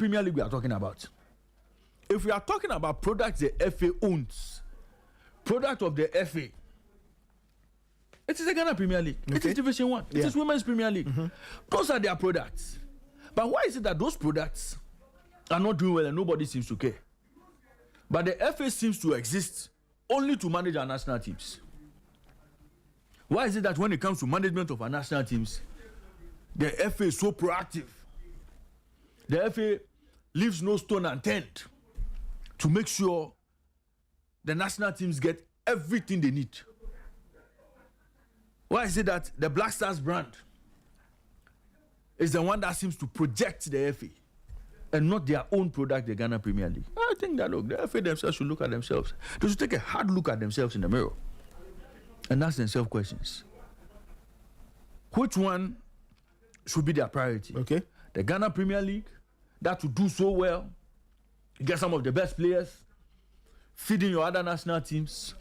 Premier League we are talking about. If we are talking about products the FA owns, product of the FA, it is the Ghana Premier League. Okay. It is Division 1. It is Women's Premier League. Those are their products. But why is it that those products are not doing well and nobody seems to care? But the FA seems to exist only to manage our national teams. Why is it that when it comes to management of our national teams, the FA is so proactive? The FA leaves no stone unturned to make sure the national teams get everything they need. Why is it that the Black Stars brand is the one that seems to project the FA and not their own product, the Ghana Premier League? I think that, look, the FA themselves should look at themselves. They should take a hard look at themselves in the mirror and ask themselves questions. Which one should be their priority? Okay. The Ghana Premier League, that will do so well, get some of the best players, feeding your other national teams,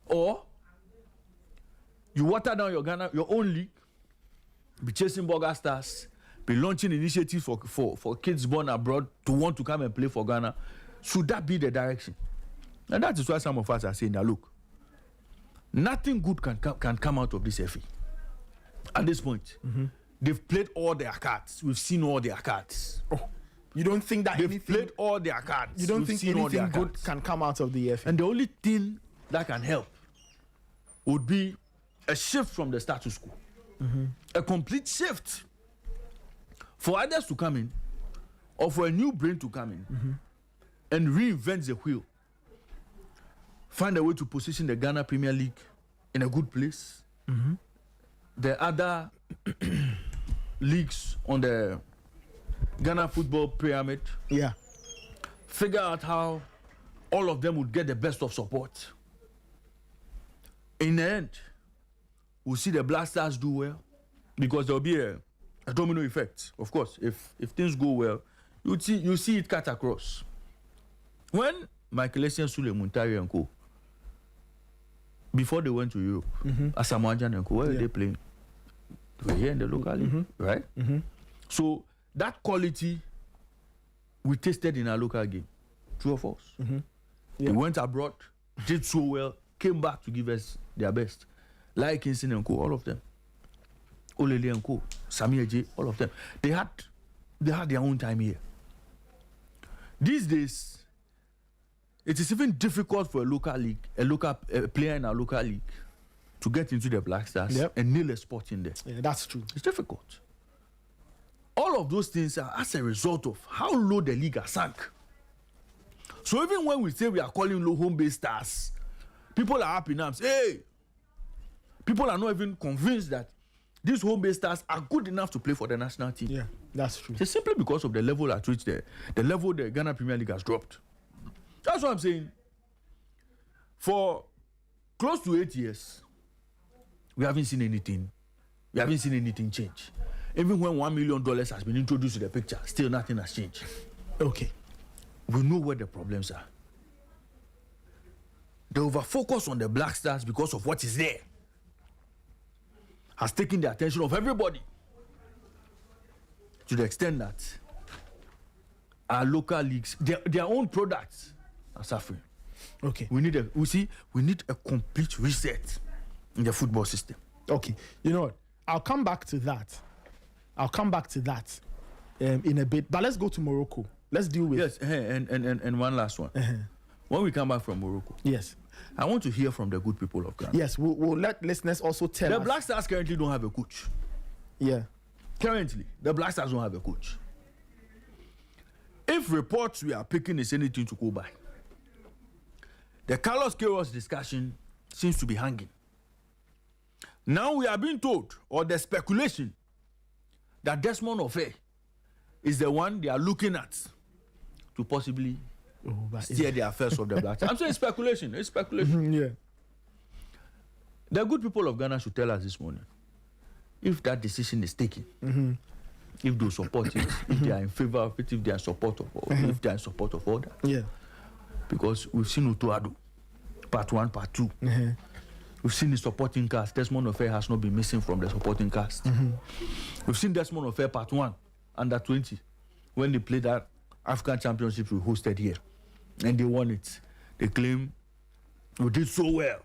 or you water down your own league, be chasing Burger Stars, be launching initiatives for kids born abroad to want to come and play for Ghana. Should that be the direction? And that is why some of us are saying that, look, nothing good can come out of this FA. At this point, they've played all their cards. We've seen all their cards. Oh, you don't think that they've played all their cards? You don't think anything good can come out of the FA? And the only thing that can help would be a shift from the status quo. A complete shift for others to come in or for a new brain to come in and reinvent the wheel. Find a way to position the Ghana Premier League in a good place. The other leagues on the Ghana football pyramid. Yeah. Figure out how all of them would get the best of support. In the end, we'll see the Black Stars do well because there'll be a domino effect. Of course, if things go well, you see it cut across. When Michael Essien, Sule Muntari and co, before they went to Europe, Asamoah and co, where were they playing? They were here in the local league, right? So that quality we tasted in our local game. True or false? They went abroad, did so well, came back to give us their best. Like Kingston and co, all of them. Olele and co, Sami Eje, all of them. They had their own time here. These days, it is even difficult for a player in our local league to get into the Black Stars and nail a spot in there. Yeah, that's true. It's difficult. All of those things are as a result of how low the league has sunk. So even when we say we are calling low home-based stars, people are happy now. Hey, people are not even convinced that these home-based stars are good enough to play for the national team. Yeah, that's true. It's simply because of the level at which the level the Ghana Premier League has dropped. That's what I'm saying. For close to 8 years, we haven't seen anything. We haven't seen anything change. Even when $1 million has been introduced to the picture, still nothing has changed. Okay. We know where the problems are. The over-focus on the Black Stars because of what is there has taken the attention of everybody to the extent that our local leagues, their own products are suffering. Okay. We need a complete reset in the football system. Okay. You know what? I'll come back to that. In a bit. But let's go to Morocco. Let's deal with... Yes, and one last one. When we come back from Morocco, yes, I want to hear from the good people of Ghana. Yes, we'll let listeners also tell us. The Black Stars currently don't have a coach. Yeah. Currently, the Black Stars don't have a coach. If reports we are picking is anything to go by, the Carlos Queiroz discussion seems to be hanging. Now we are being told, or the speculation, that Desmond Ofei is the one they are looking at to possibly steer the affairs of the Black Stars. I'm saying speculation. It's speculation. Yeah. The good people of Ghana should tell us this morning if that decision is taken, if they support it, if they are in favor of it, if they are in support of if they are in support of all that. Yeah. Because we've seen Utoado, part 1, part 2. We've seen the supporting cast. Desmond Ofei has not been missing from the supporting cast. We've seen Desmond Ofei part 1, under 20, when they played that African Championships we hosted here, and they won it. They claim we did so well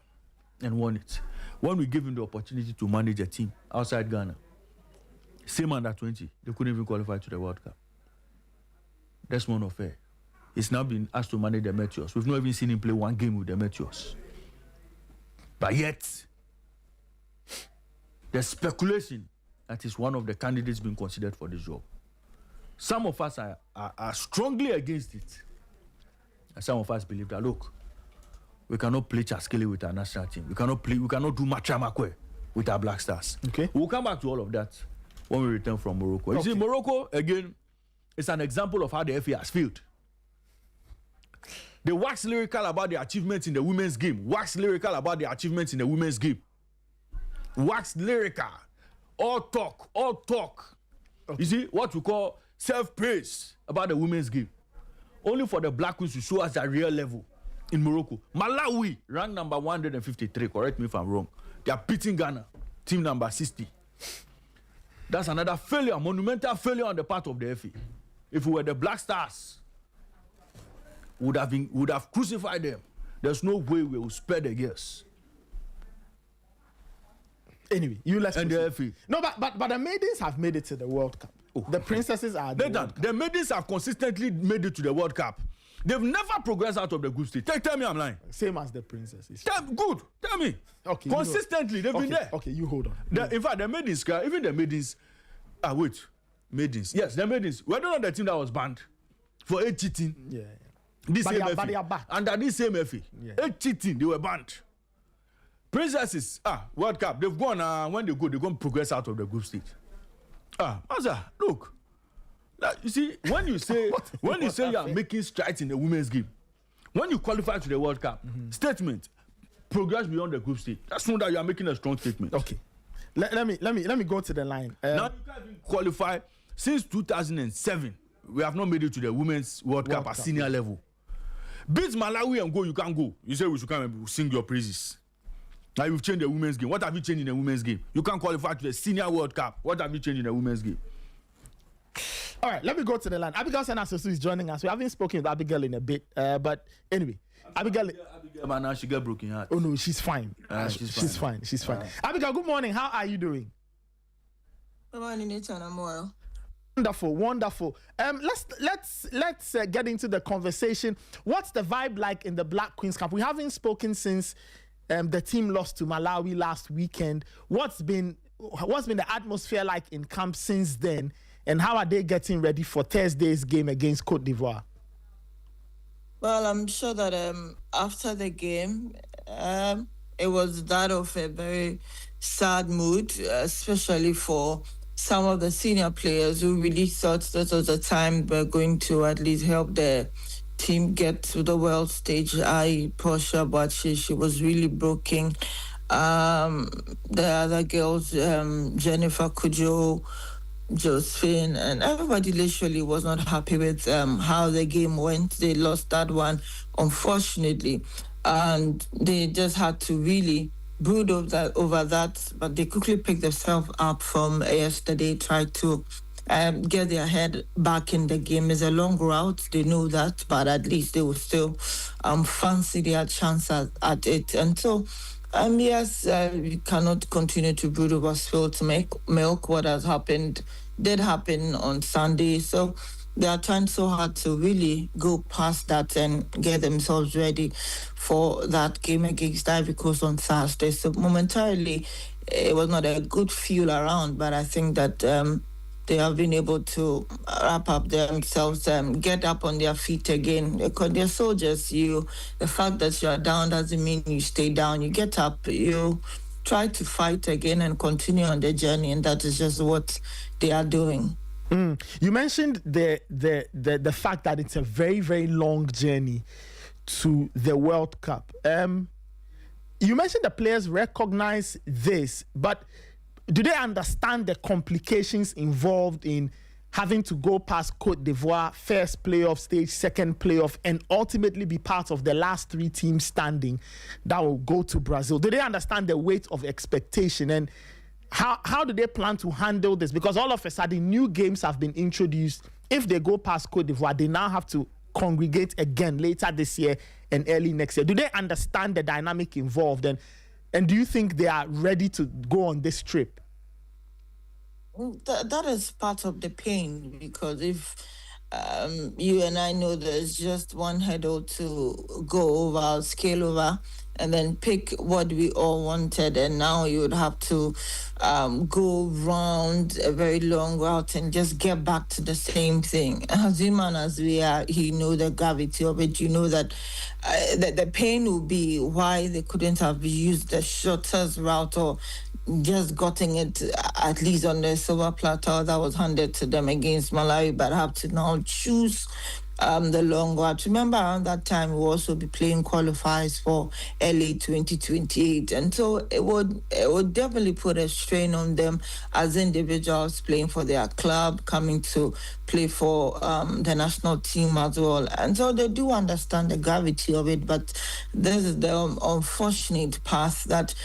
and won it. When we gave him the opportunity to manage a team outside Ghana, same under 20, they couldn't even qualify to the World Cup. Desmond Ofei. He's now been asked to manage the Meteors. We've not even seen him play one game with the Meteors. But yet, there's speculation that he's one of the candidates being considered for this job. Some of us are strongly against it. And some of us believe that, look, we cannot play Chaskele with our national team. We cannot do Machamakwe with our Black Stars. Okay. We'll come back to all of that when we return from Morocco. You see, Morocco, again, is an example of how the FA has failed. They wax lyrical about the achievements in the women's game. Wax lyrical about the achievements in the women's game. Wax lyrical. All talk. Okay. You see, what we call self-praise about the women's game. Only for the Black Queens to show us their real level in Morocco. Malawi, ranked number 153, correct me if I'm wrong. They are beating Ghana, team number 60. That's another failure, monumental failure on the part of the FA. If we were the Black Stars, would have crucified them. There's no way we will spare the girls. Anyway, let's and the FA. No, but the maidens have made it to the World Cup. Oh. The princesses are the maidens have consistently made it to the World Cup. They've never progressed out of the group stage. Tell me I'm lying. Same as the princesses. Good. Tell me. Okay. Consistently, they've been there. Okay, you hold on. In fact, the maidens, even the maidens. Maidens. Yes, the maidens. We're not the team that was banned for 8 cheating. Yeah. This but same they are back. Under this same FA. Yeah. 8 cheating, they were banned. Princesses, World Cup, they've gone, when they go, they're going to progress out of the group stage. Maza, look. You see, when you say you are making strides in the women's game, when you qualify to the World Cup, statement, progress beyond the group stage. That's not that you are making a strong statement. Okay. Let me go to the line. Now you can't even qualify since 2007. We have not made it to the Women's World Cup at senior level. Beat Malawi and go, you can't go. You say we should come and sing your praises. Now you've changed the women's game. What have you changed in the women's game? You can't qualify to the Senior World Cup. What have you changed in the women's game? All right, let me go to the line. Abigail Senasosu is joining us. We haven't spoken with Abigail in a bit, but anyway. Abigail, but now she got broken heart. Oh no, she's fine. She's fine. Abigail, good morning. How are you doing? Good morning, Nathan. I'm well. Wonderful. Let's get into the conversation. What's the vibe like in the Black Queens camp? We haven't spoken since the team lost to Malawi last weekend. What's been the atmosphere like in camp since then, and how are they getting ready for Thursday's game against Cote d'Ivoire? Well, I'm sure that after the game, it was that of a very sad mood, especially for some of the senior players who really thought that was the time we're going to at least help the team get to the world stage. Portia, but she was really broken. The other girls, Jennifer Kujo, Josephine, and everybody literally was not happy with how the game went. They lost that one, unfortunately, and they just had to really brood over that, but they quickly picked themselves up from yesterday, tried to get their head back in the game. It's a long route, they know that, but at least they will still fancy their chance at it. And so, yes, we cannot continue to brood over spilled milk. What has happened did happen on Sunday, so they are trying so hard to really go past that and get themselves ready for that game against Ivory Coast on Thursday. So momentarily, it was not a good feel around, but I think that they have been able to wrap up themselves, get up on their feet again. Because they're soldiers. The fact that you are down doesn't mean you stay down. You get up, you try to fight again and continue on the journey, and that is just what they are doing. You mentioned the fact that it's a very, very long journey to the World Cup. You mentioned the players recognize this, but do they understand the complications involved in having to go past Cote d'Ivoire, first playoff stage, second playoff, and ultimately be part of the last 3 teams standing that will go to Brazil? Do they understand the weight of expectation, and how do they plan to handle this? Because all of a sudden, new games have been introduced if they go past Cote d'Ivoire, they now have to congregate again later this year and early next year. Do they understand the dynamic involved? And do you think they are ready to go on this trip? That is part of the pain, because if you and I know there's just one hurdle to go over, scale over, and then pick what we all wanted, and now you would have to go round a very long route and just get back to the same thing. As human as we are, you know the gravity of it. You know that the pain will be why they couldn't have used the shortest route, or just gotten it at least on the silver platter that was handed to them against Malawi, but have to now choose the long route. Remember, around that time we will also be playing qualifiers for LA 2028, and so it would definitely put a strain on them as individuals playing for their club, coming to play for the national team as well. And so they do understand the gravity of it, but this is the unfortunate path that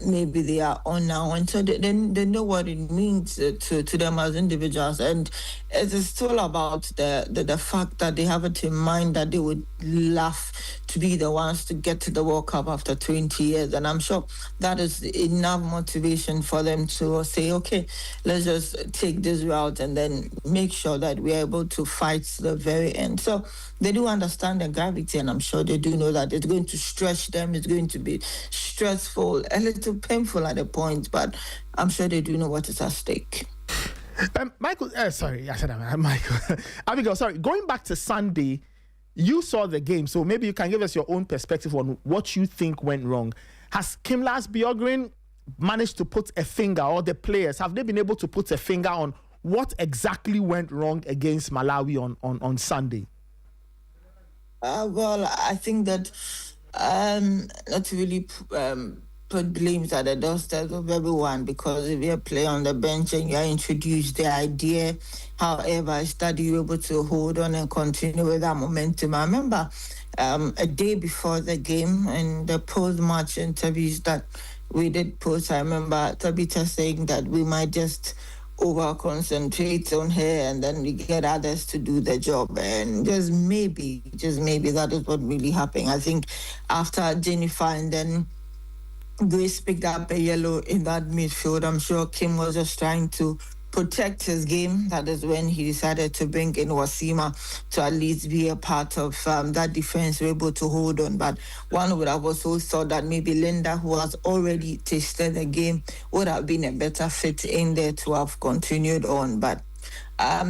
maybe they are on now, and so they know what it means to them as individuals. And it is still about the fact that they have it in mind that they would love to be the ones to get to the World Cup after 20 years. And I'm sure that is enough motivation for them to say, okay, let's just take this route and then make sure that we're able to fight to the very end. So they do understand the gravity, and I'm sure they do know that it's going to stretch them. It's going to be stressful, a little painful at a point, but I'm sure they do know what is at stake. Michael, sorry, I said Michael. Abigail, sorry. Going back to Sunday, you saw the game, so maybe you can give us your own perspective on what you think went wrong. Has Kimlas Bjørgren managed to put a finger, or the players, have they been able to put a finger on what exactly went wrong against Malawi on Sunday? Well, I think that not to really put blames at the doorstep of everyone, because if you're a player on the bench and you're introduced the idea, however, is that you're able to hold on and continue with that momentum. I remember a day before the game and the post-match interviews that we did post, I remember Tabitha saying that we might just over-concentrate on her and then we get others to do the job. And just maybe that is what really happened. I think after Jennifer and then Grace picked up a yellow in that midfield, I'm sure Kim was just trying to protect his game. That is when he decided to bring in Wasima to at least be a part of that defense, able to hold on. But one would have also thought that maybe Linda, who has already tasted the game, would have been a better fit in there to have continued on. But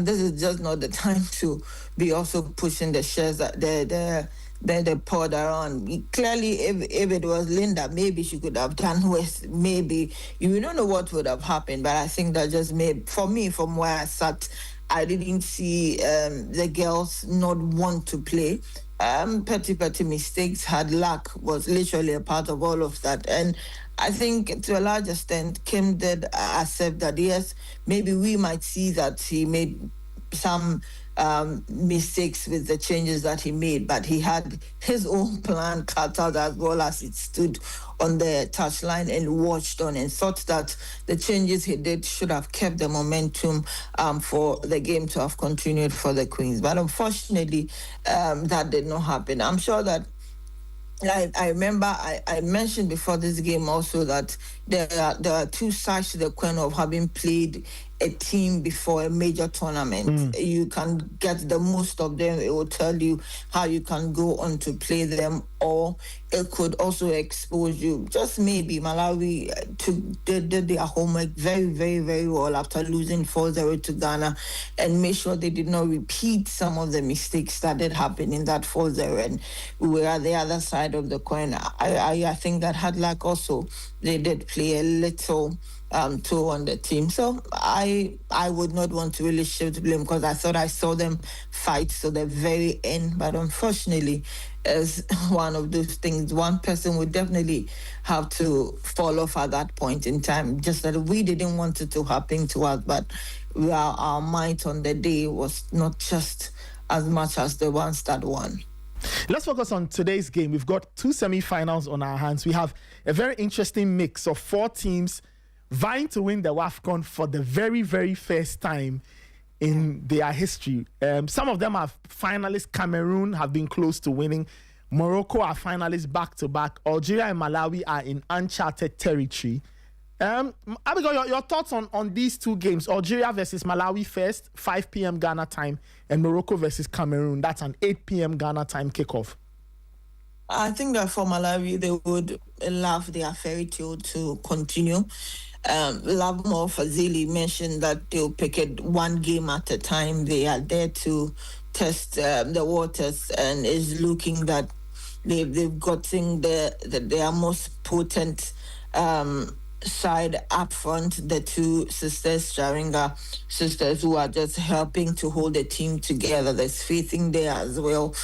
this is just not the time to be also pushing the shares that they poured around. Clearly, if it was Linda, maybe she could have done with, maybe, you don't know what would have happened, but I think that just made, for me, from where I sat, I didn't see the girls not want to play. Petty mistakes, hard luck was literally a part of all of that. And I think to a large extent, Kim did accept that, yes, maybe we might see that he made some mistakes with the changes that he made, but he had his own plan cut out as well as it stood on the touchline and watched on and thought that the changes he did should have kept the momentum for the game to have continued for the Queens. But unfortunately, that did not happen. I'm sure that I remember I mentioned before this game also that there are two sides to the coin of having played a team before a major tournament. You can get the most of them. It will tell you how you can go on to play them, or it could also expose you. Just maybe Malawi did their homework very, very, very well after losing 4-0 to Ghana, and made sure they did not repeat some of the mistakes that did happen in that 4-0. And we were at the other side of the coin. I think that had luck also. They did play a little toe on the team. So I would not want to really shift blame, because I thought I saw them fight to the very end. But unfortunately, as one of those things, one person would definitely have to fall off at that point in time. Just that we didn't want it to happen to us, but our might on the day was not just as much as the ones that won. Let's focus on today's game. We've got two semi-finals on our hands. We have a very interesting mix of four teams vying to win the WAFCON for the very, very first time in their history. Some of them are finalists. Cameroon have been close to winning. Morocco are finalists back-to-back. Algeria and Malawi are in uncharted territory. Abigail, your thoughts on these two games? Algeria versus Malawi first, 5 p.m. Ghana time, and Morocco versus Cameroon. That's an 8 p.m. Ghana time kickoff. I think that for Malawi, they would love their fairy tale to continue. Lavmo Fazili mentioned that they'll pick it one game at a time. They are there to test the waters, and is looking that they've gotten their most potent side up front, the two sisters, Sharinga sisters, who are just helping to hold the team together. There's faith in there as well.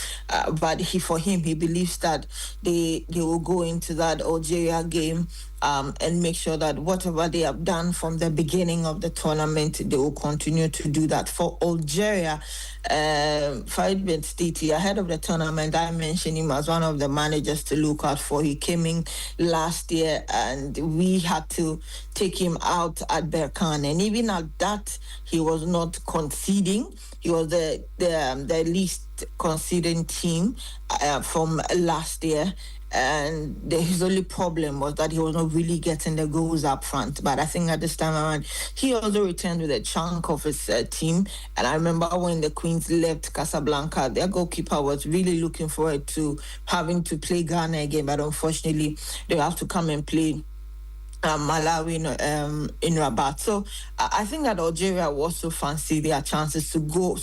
But for him, he believes that they will go into that Algeria game and make sure that whatever they have done from the beginning of the tournament, they will continue to do that. For Algeria, Farid Ben Stiti, ahead of the tournament, I mentioned him as one of the managers to look out for. He came in last year and we had to take him out at Berkane. And even at that, he was not conceding. He was the least conceding team from last year. And his only problem was that he was not really getting the goals up front. But I think at this time around, he also returned with a chunk of his team. And I remember when the Queens left Casablanca, their goalkeeper was really looking forward to having to play Ghana again. But unfortunately, they have to come and play Malawi in Rabat. So I think that Algeria also fancy their chances to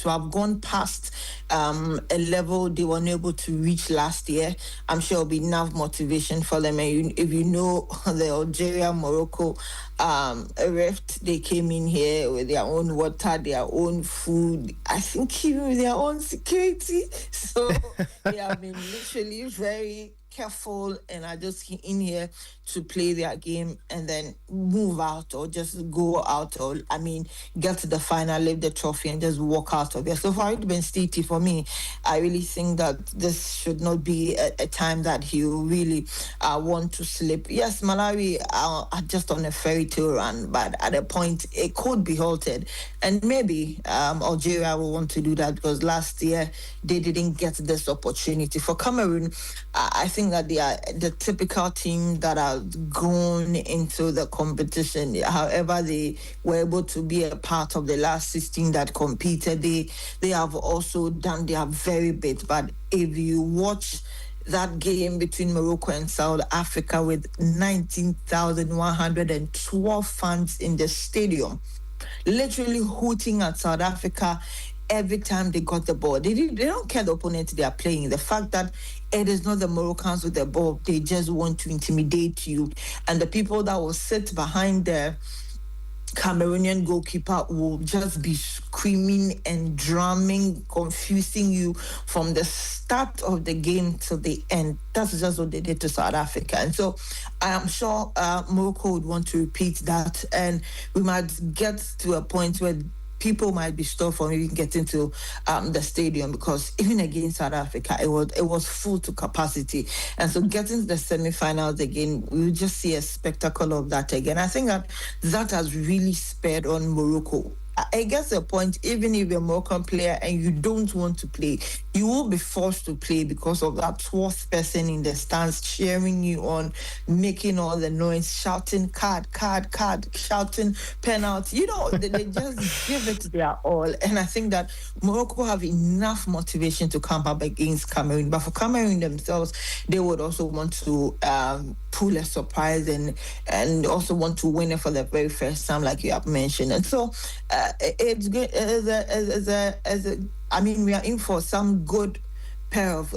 have gone past a level they weren't able to reach last year. I'm sure it'll be enough motivation for them. And if you know the Algeria-Morocco rift, they came in here with their own water, their own food, I think even with their own security. So they have been literally very careful and are just in here to play their game and then move out, or just go out, or get to the final, lift the trophy and just walk out of here. So for it been Stiti, for me, I really think that this should not be a time that he will really want to slip. Yes, Malawi are just on a fairy tale run, but at a point it could be halted, and maybe Algeria will want to do that because last year they didn't get this opportunity. For Cameroon, I think that they are the typical team that are gone into the competition. However, they were able to be a part of the last 16 that competed. They have also done their very bit. But if you watch that game between Morocco and South Africa with 19,112 fans in the stadium, literally hooting at South Africa every time they got the ball. They don't care the opponent they are playing. The fact that it is not the Moroccans with the ball, they just want to intimidate you. And the people that will sit behind the Cameroonian goalkeeper will just be screaming and drumming, confusing you from the start of the game till the end. That's just what they did to South Africa. And so I am sure Morocco would want to repeat that. And we might get to a point where people might be stopped from even getting to the stadium, because even against South Africa, it was full to capacity. And so getting to the semi-finals again, we'll just see a spectacle of that again. I think that has really spurred on Morocco. I guess the point, even if you're a Moroccan player and you don't want to play, you will be forced to play because of that 12th person in the stands cheering you on, making all the noise, shouting card, shouting penalty. They just give it their all. And I think that Morocco have enough motivation to come up against Cameroon. But for Cameroon themselves, they would also want to pull a surprise and also want to win it for the very first time, like you have mentioned. And so it's good. We are in for some good pair of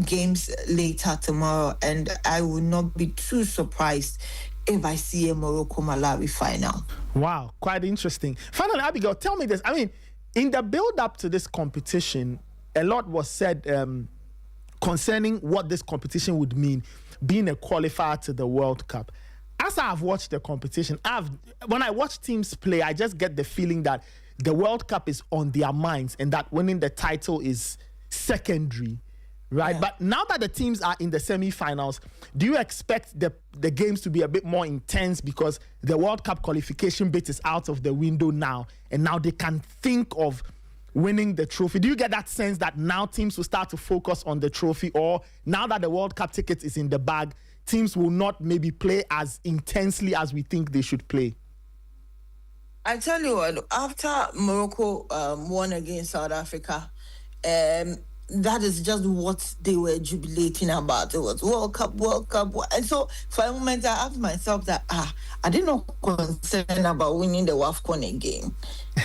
games later tomorrow, and I would not be too surprised if I see a Morocco-Malawi final. Wow, quite interesting. Finally, Abigail, tell me this. In the build-up to this competition, a lot was said concerning what this competition would mean, being a qualifier to the World Cup. As I've watched the competition, when I watch teams play, I just get the feeling that the World Cup is on their minds and that winning the title is secondary. right? Yeah. But now that the teams are in the semi-finals, do you expect the games to be a bit more intense because the World Cup qualification bit is out of the window now, and now they can think of winning the trophy? Do you get that sense that now teams will start to focus on the trophy, or now that the World Cup ticket is in the bag, teams will not maybe play as intensely as we think they should play? I tell you what, after Morocco won against South Africa, that is just what they were jubilating about. It was World Cup. And so for a moment, I asked myself that, I did not concern about winning the WAFCON again.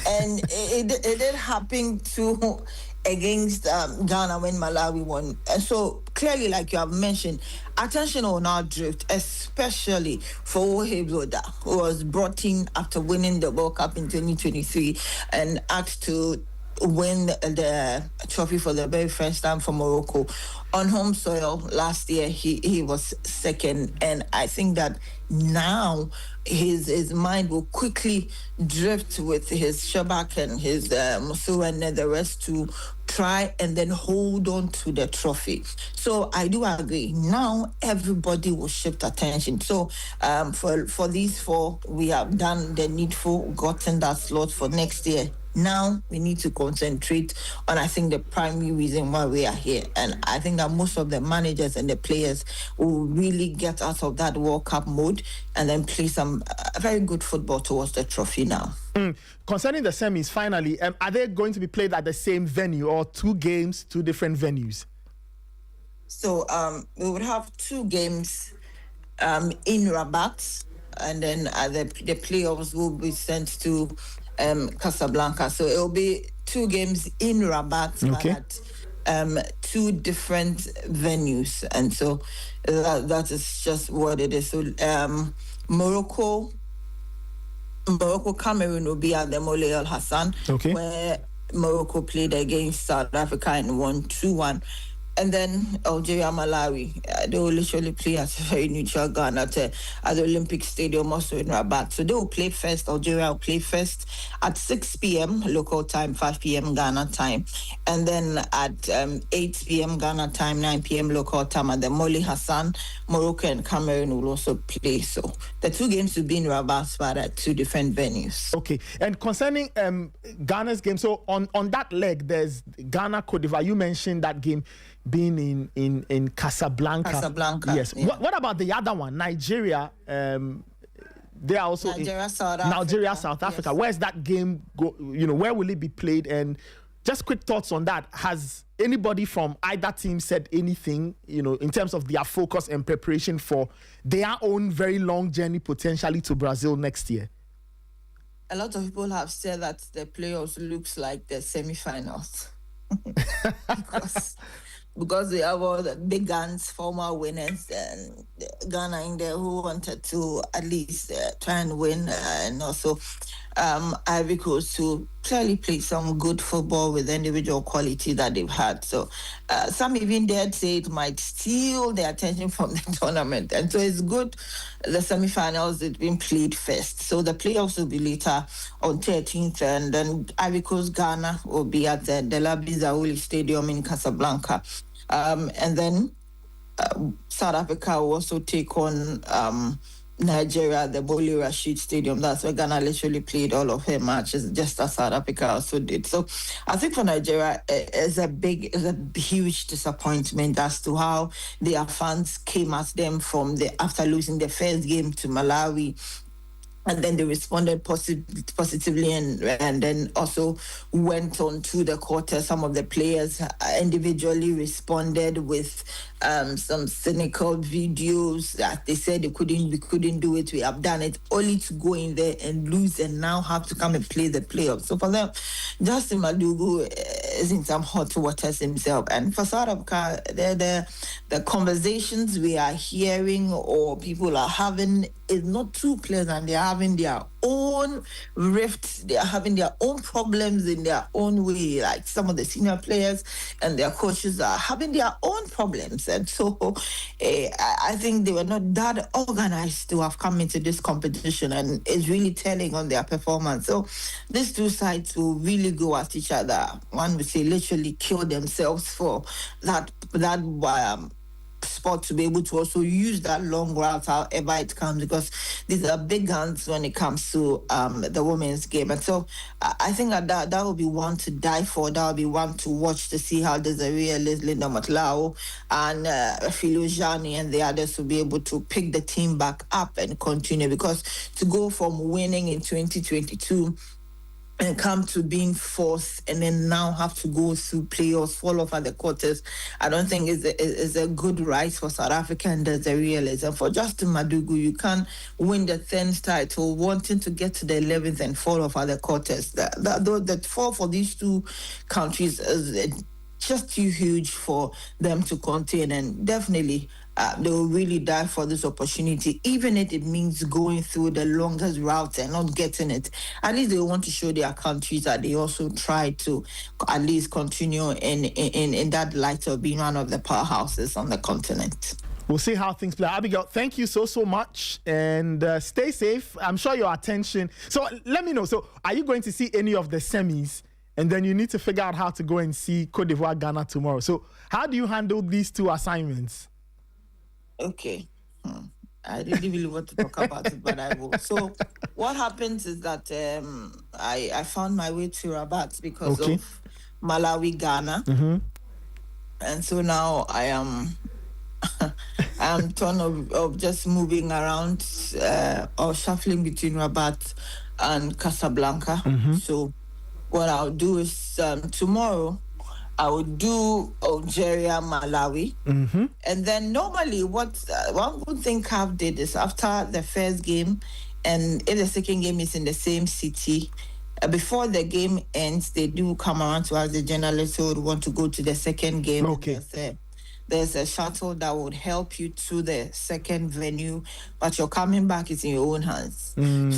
And it did happen too against Ghana when Malawi won. And so clearly, like you have mentioned, attention will now drift, especially for Oheb Loda, who was brought in after winning the World Cup in 2023 and asked to win the trophy for the very first time for Morocco on home soil. Last year he was second, and I think that now his mind will quickly drift with his Shabak and his Musu and the rest to try and then hold on to the trophy. So I do agree. Now everybody will shift attention. So for these four, we have done the needful, gotten that slot for next year. Now we need to concentrate on, I think, the primary reason why we are here. And I think that most of the managers and the players will really get out of that World Cup mode and then play some very good football towards the trophy now. Concerning the semis, finally, are they going to be played at the same venue, or two games, two different venues? So we would have two games in Rabat, and then the playoffs will be sent to Casablanca. So it will be two games in Rabat, okay, at two different venues, and so that is just what it is. So Morocco, Cameroon will be at the Mole El Hassan, okay, where Morocco played against South Africa and won 2-1. And then Algeria, Malawi, they will literally play at a very neutral ground at the Olympic Stadium, also in Rabat. So they will play first. Algeria will play first at 6 p.m. local time, 5 p.m. Ghana time. And then at 8 p.m. Ghana time, 9 p.m. local time at the Mole Hassan, Morocco and Cameroon will also play. So the two games will be in Rabat, but at two different venues. Okay. And concerning Ghana's game, so on that leg, there's Ghana, Cote d'Ivoire. You mentioned that game being in Casablanca. Yes. Yeah. What about the other one, Nigeria? They are also Nigeria, South Africa. Yes. Where's that game go? Where will it be played? And just quick thoughts on that. Has anybody from either team said anything, in terms of their focus and preparation for their own very long journey potentially to Brazil next year? A lot of people have said that the playoffs looks like the semi-finals. because they have all the big guns, former winners, and Ghana in there who wanted to at least try and win, and also Ivory Coast to clearly play some good football with the individual quality that they've had. So some even dared say it might steal the attention from the tournament. And so it's good the semi-finals is being played first. So the playoffs will be later on 13th, and then Ivory Coast, Ghana will be at the Delabi Zaouli Stadium in Casablanca. And then South Africa will also take on Nigeria, the Bole Rashid Stadium. That's where Ghana literally played all of her matches, just as South Africa also did. So I think for Nigeria, it's a huge disappointment as to how their fans came at them after losing the first game to Malawi. And then they responded positively and then also went on to the quarter. Some of the players individually responded with some cynical videos that they said we couldn't do it. We have done it, only to go in there and lose and now have to come and play the playoffs. So for them, Justin Madugu is in some hot waters himself. And for South Africa, the conversations we are hearing or people are having is not too pleasant. They are having their own rifts, they are having their own problems in their own way. Like some of the senior players and their coaches are having their own problems. And so I think they were not that organized to have come into this competition, and it's really telling on their performance. So these two sides will really go at each other. One would say, literally kill themselves for that sport to be able to also use that long route however it comes, because these are big guns when it comes to the women's game. And so I think that will be one to die for. That will be one to watch to see how Desiree Linda Matlao and Philo Jani and the others will be able to pick the team back up and continue, because to go from winning in 2022 and come to being fourth and then now have to go through playoffs, fall off at the quarters, I don't think is a good rise for South Africa and the realism. For Justin Madugu, you can't win the 10th title wanting to get to the 11th and fall off at the quarters. The fall for these two countries is just too huge for them to contain, and definitely they will really die for this opportunity, even if it means going through the longest route and not getting it. At least they want to show their countries that they also try to at least continue in that light of being one of the powerhouses on the continent. We'll see how things play. Abigail, thank you so much, and stay safe. I'm sure your attention. So let me know. So are you going to see any of the semis? And then you need to figure out how to go and see Cote d'Ivoire, Ghana tomorrow. So how do you handle these two assignments? Okay. I didn't really want to talk about it, but I will. So what happens is that I found my way to Rabat because of Malawi, Ghana. Mm-hmm. And so now I am torn of just moving around or shuffling between Rabat and Casablanca. Mm-hmm. So what I'll do is tomorrow I will do Algeria, Malawi. Mm-hmm. And then normally what one good thing CAF did is after the first game, and if the second game is in the same city, before the game ends, they do come around to ask the journalists who would want to go to the second game. Okay. There's a shuttle that would help you to the second venue, but your coming back is in your own hands.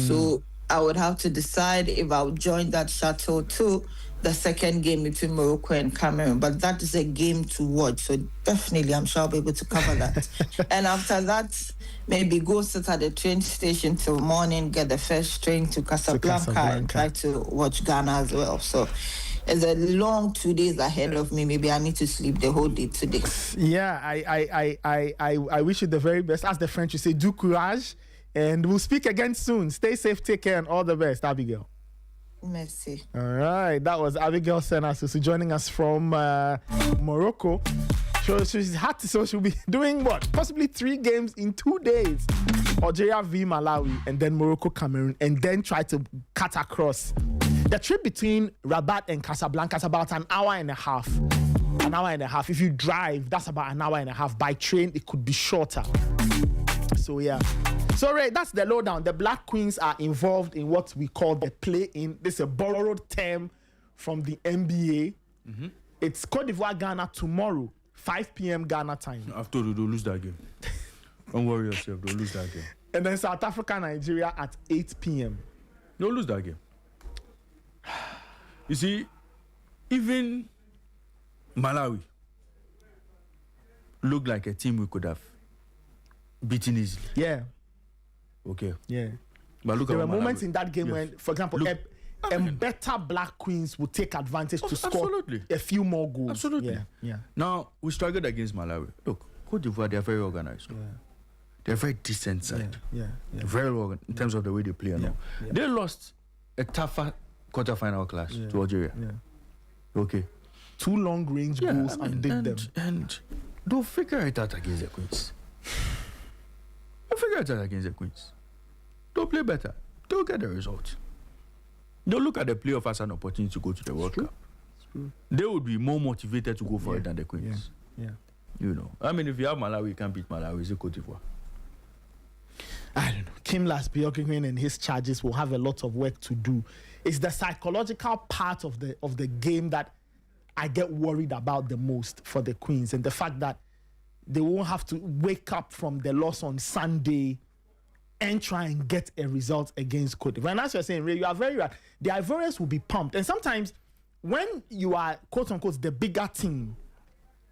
So I would have to decide if I would join that shuttle to the second game between Morocco and Cameroon. But that is a game to watch. So definitely I'm sure I'll be able to cover that. And after that, maybe go sit at the train station till morning, get the first train to Casablanca and try to watch Ghana as well. So it's a long 2 days ahead of me. Maybe I need to sleep the whole day today. Yeah, I wish you the very best. As the French, you say, du courage. And we'll speak again soon. Stay safe, take care, and all the best, Abigail. Merci. All right, that was Abigail Senasu joining us from Morocco. So she'll be doing what? Possibly 3 games in 2 days. Algeria v Malawi, and then Morocco, Cameroon, and then try to cut across. The trip between Rabat and Casablanca is about an hour and a half. An hour and a half. If you drive, that's about an hour and a half. By train, it could be shorter. So yeah. So Ray, that's the lowdown. The Black Queens are involved in what we call the play-in. This is a borrowed term from the NBA. Mm-hmm. It's Cote d'Ivoire, Ghana tomorrow, 5 p.m. Ghana time. I've told you, they'll lose that game. Don't worry yourself, they'll lose that game. And then South Africa, Nigeria at 8 p.m. They'll lose that game. You see, even Malawi looked like a team we could have beaten easily. Yeah. Okay. Yeah. But look there at were moments in that game when, for example, better Black Queens would take advantage to score a few more goals. Absolutely. Yeah. Now, we struggled against Malawi. Look, Cote d'Ivoire, they're very organized. Yeah. They're very decent side. Yeah. Very organized in terms of the way they play. Yeah. They lost a tougher quarterfinal clash to Algeria. Yeah. Okay. 2 long-range goals and did them. And they'll figure it out against the Queens. They'll play better. They'll get the result. They'll look at the playoff as an opportunity to go to the World Cup. They would be more motivated to go for it than the Queens. Yeah. You know. I mean, if you have Malawi, you can't beat Malawi. It's a Cote d'Ivoire. I don't know. Kim Lasbiogin and his charges will have a lot of work to do. It's the psychological part of the game that I get worried about the most for the Queens, and the fact that they won't have to wake up from the loss on Sunday and try and get a result against Cote d'Ivoire. And as you're saying, Ray, you are very right. The Ivorians will be pumped. And sometimes when you are, quote unquote, the bigger team,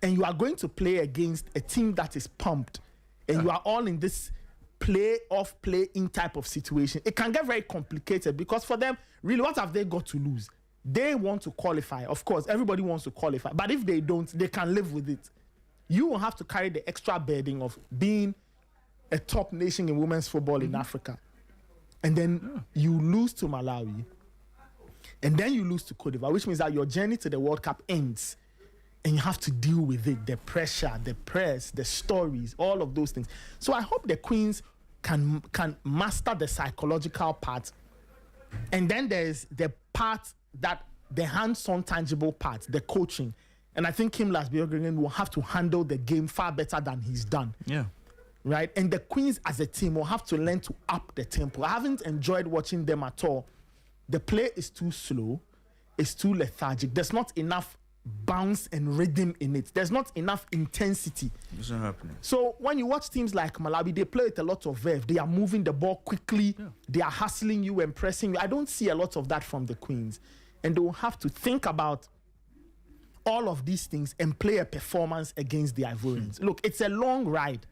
and you are going to play against a team that is pumped, and you are all in this play-in type of situation, it can get very complicated, because for them, really, what have they got to lose? they want to qualify. Of course, everybody wants to qualify. But if they don't, they can live with it. You will have to carry the extra burden of being a top nation in women's football in Africa. And then you lose to Malawi. And then you lose to Cote d'Ivoire, which means that your journey to the World Cup ends. And you have to deal with it, the pressure, the press, the stories, all of those things. So I hope the Queens can master the psychological part. And then there's the part that the hands-on tangible part, the coaching. And I think Kim Lasbiogren will have to handle the game far better than he's done. Yeah. Right? And the Queens as a team will have to learn to up the tempo. I haven't enjoyed watching them at all. The play is too slow. It's too lethargic. There's not enough bounce and rhythm in it. There's not enough intensity. It's not happening. So when you watch teams like Malawi, they play with a lot of verve. They are moving the ball quickly. Yeah. They are hustling you and pressing you. I don't see a lot of that from the Queens. And they will have to think about all of these things and play a performance against the Ivorians. Look, it's a long ride.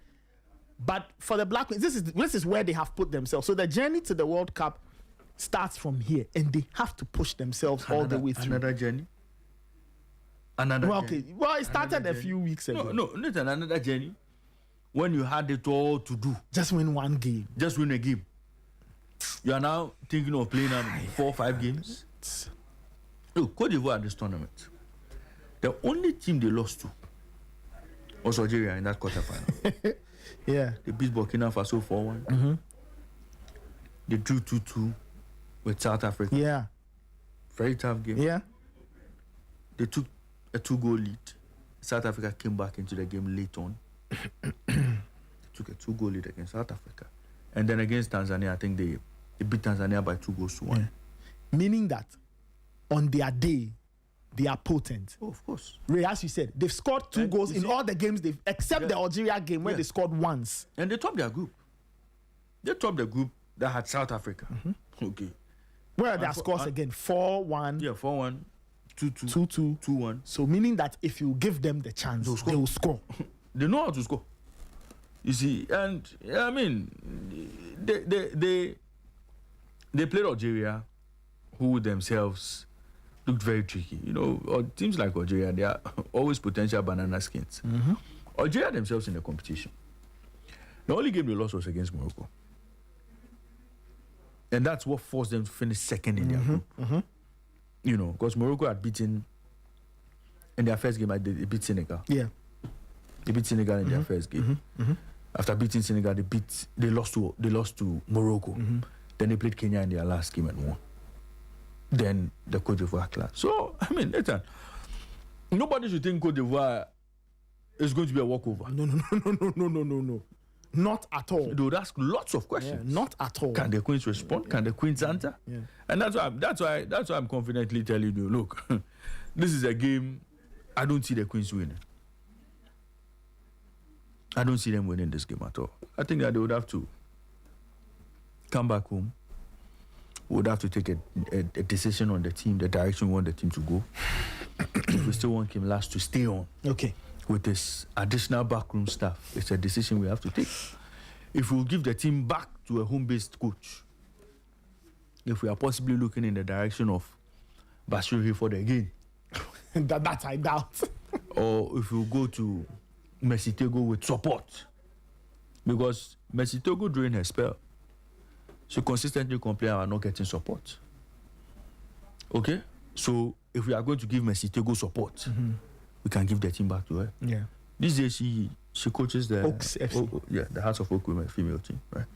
But for the Black Queens, this is where they have put themselves. So the journey to the World Cup starts from here. And they have to push themselves all the way through. Another journey? Okay. Well, it started a few weeks ago. No, not another journey. When you had it all to do. Just win one game. Just win a game. You are now thinking of playing 4 or 5 games. Look, Cote d'Ivoire at this tournament, the only team they lost to was Algeria in that quarterfinal. Yeah. They beat Burkina Faso 4-1. They drew 2-2 with South Africa. Yeah. Very tough game. Yeah. They took a 2-goal lead. South Africa came back into the game late on. Took a 2-goal lead against South Africa. And then against Tanzania, I think they beat Tanzania by 2-1. Yeah. Meaning that on their day, they are potent. Oh, of course. Ray, as you said, they've scored 2 goals in all the games except the Algeria game where they scored once. And they topped their group. They topped the group that had South Africa. Okay. Where are their scores again? 4-1. Yeah, 4-1, 2-2, 2-2, 2-1. So meaning that if you give them the chance, they will score. They know how to score. You see, and I mean, they played Algeria, who themselves looked very tricky. You know, or teams like Algeria, they are always potential banana skins. Algeria themselves in the competition. The only game they lost was against Morocco. And that's what forced them to finish second in their group. You know, because Morocco had beaten, in their first game, they beat Senegal. Yeah. They beat Senegal in their first game. After beating Senegal, they lost to Morocco. Then they played Kenya in their last game and won. Then the Cote d'Ivoire class. So, I mean, Nathan, nobody should think Cote d'Ivoire is going to be a walkover. No. Not at all. They would ask lots of questions. Yeah, not at all. Can the Queens respond? Can the Queens answer? Yeah. And that's why I'm confidently telling you, look, this is a game I don't see the Queens winning. I don't see them winning this game at all. I think that they would have to come back home. Would have to take a decision on the team, the direction we want the team to go. If we still want Kim Last to stay on. Okay. With this additional backroom staff, it's a decision we have to take. If we'll give the team back to a home-based coach, if we are possibly looking in the direction of Bashiri for the game, that I doubt. or if we'll go to Messi Tego with support, because Messi Tego during her spell, she consistently complained about not getting support. Okay, so if we are going to give Messi Tego support, we can give the team back to her. Yeah. This day she coaches the Oaks FC. The House of Oak women female team, right?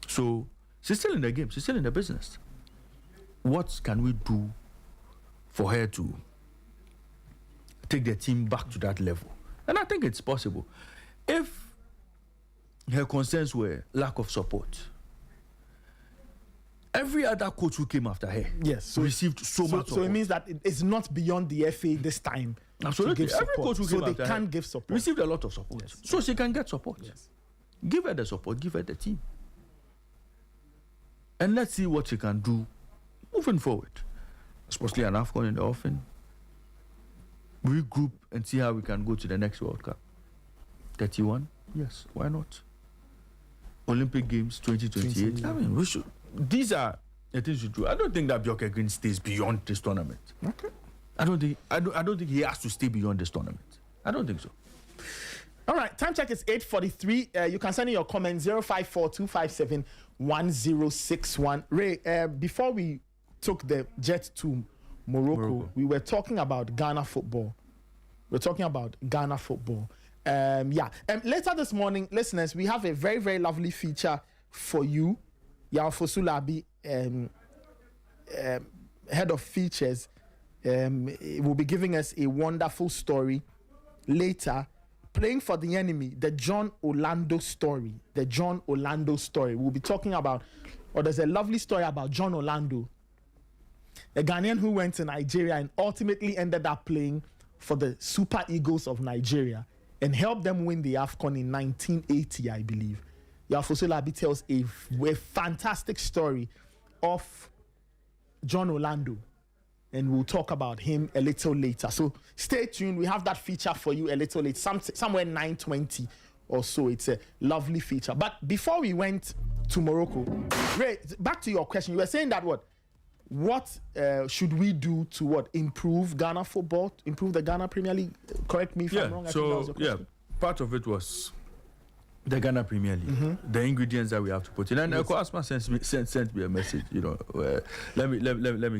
So she's still in the game. She's still in the business. What can we do for her to take the team back to that level? And I think it's possible. If her concerns were lack of support, every other coach who came after her received so much support. So it means that it's not beyond the FA this time. Absolutely. Every coach who came after her can give support. Received a lot of support. Yes. So she can get support. Yes. Give her the support, give her the team. And let's see what she can do moving forward. Especially an AFCON in the offing. Regroup and see how we can go to the next World Cup. 31? Yes, why not? Olympic Games 2028. I mean, we should. These are It is true. I don't think that Bjork Green stays beyond this tournament. Okay. I don't think he has to stay beyond this tournament. I don't think so. All right, time check is 8:43. You can send in your comments 054-257-1061. Ray, before we took the jet to Morocco, we were talking about Ghana football. Later this morning, listeners, we have a very, very lovely feature for you. Yao Fosulabi, head of features, will be giving us a wonderful story later. Playing for the enemy, the John Orlando story. We'll be talking about, or there's a lovely story about John Orlando, a Ghanaian who went to Nigeria and ultimately ended up playing for the Super Eagles of Nigeria and helped them win the AFCON in 1980, I believe. Yafosolabi tells a fantastic story of John Orlando, and we'll talk about him a little later. So stay tuned. We have that feature for you a little later, somewhere 9:20 or so. It's a lovely feature. But before we went to Morocco, Ray, back to your question. You were saying that what should we do to improve Ghana football, improve the Ghana Premier League? Correct me if I'm wrong. I think that was your question. Part of it was the Ghana Premier League, the ingredients that we have to put in. And Kwasma sent me a message. Let me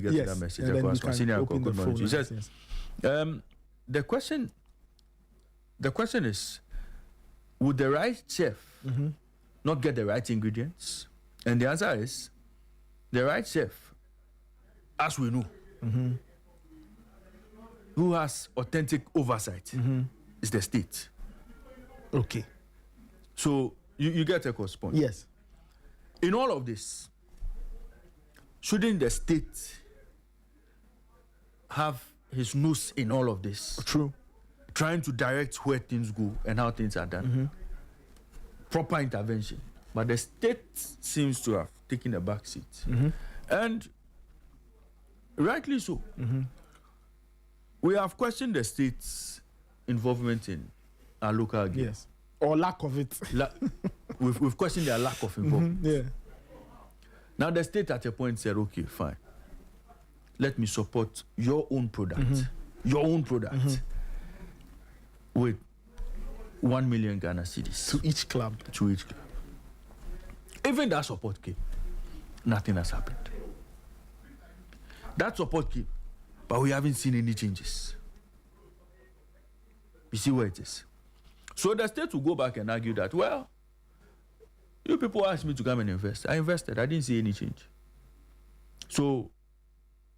get to that message. He says, the question is, would the right chef not get the right ingredients? And the answer is, the right chef, as we know, who has authentic oversight, is the state. Okay. So you get a correspond. Yes. In all of this, shouldn't the state have his nose in all of this? True. Trying to direct where things go and how things are done. Proper intervention. But the state seems to have taken a back seat. And rightly so. We have questioned the state's involvement in our local game. Yes. Or lack of it. We've questioned their lack of involvement. Yeah. Now the state at a point said, okay, fine. Let me support your own product. With 1 million Ghana cedis. To each club. Even that support came. Nothing has happened. That support came, but we haven't seen any changes. You see where it is. So the state will go back and argue that, well, you people asked me to come and invest. I invested. I didn't see any change. So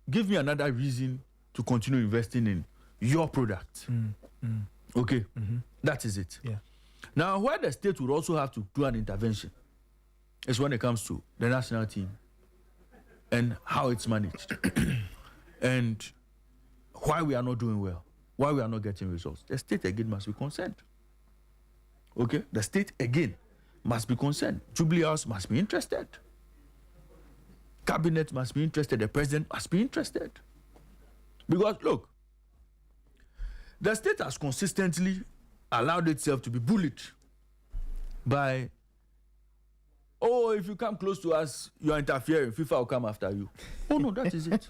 give me another reason to continue investing in your product. Okay? That is it. Yeah. Now, where the state would also have to do an intervention is when it comes to the national team and how it's managed and why we are not doing well, why we are not getting results. The state again must be concerned. Okay? The state again must be concerned. Jubilee House must be interested. Cabinet must be interested. The president must be interested. Because, look, the state has consistently allowed itself to be bullied by, oh, if you come close to us, you are interfering, FIFA will come after you. Oh, no, that is it.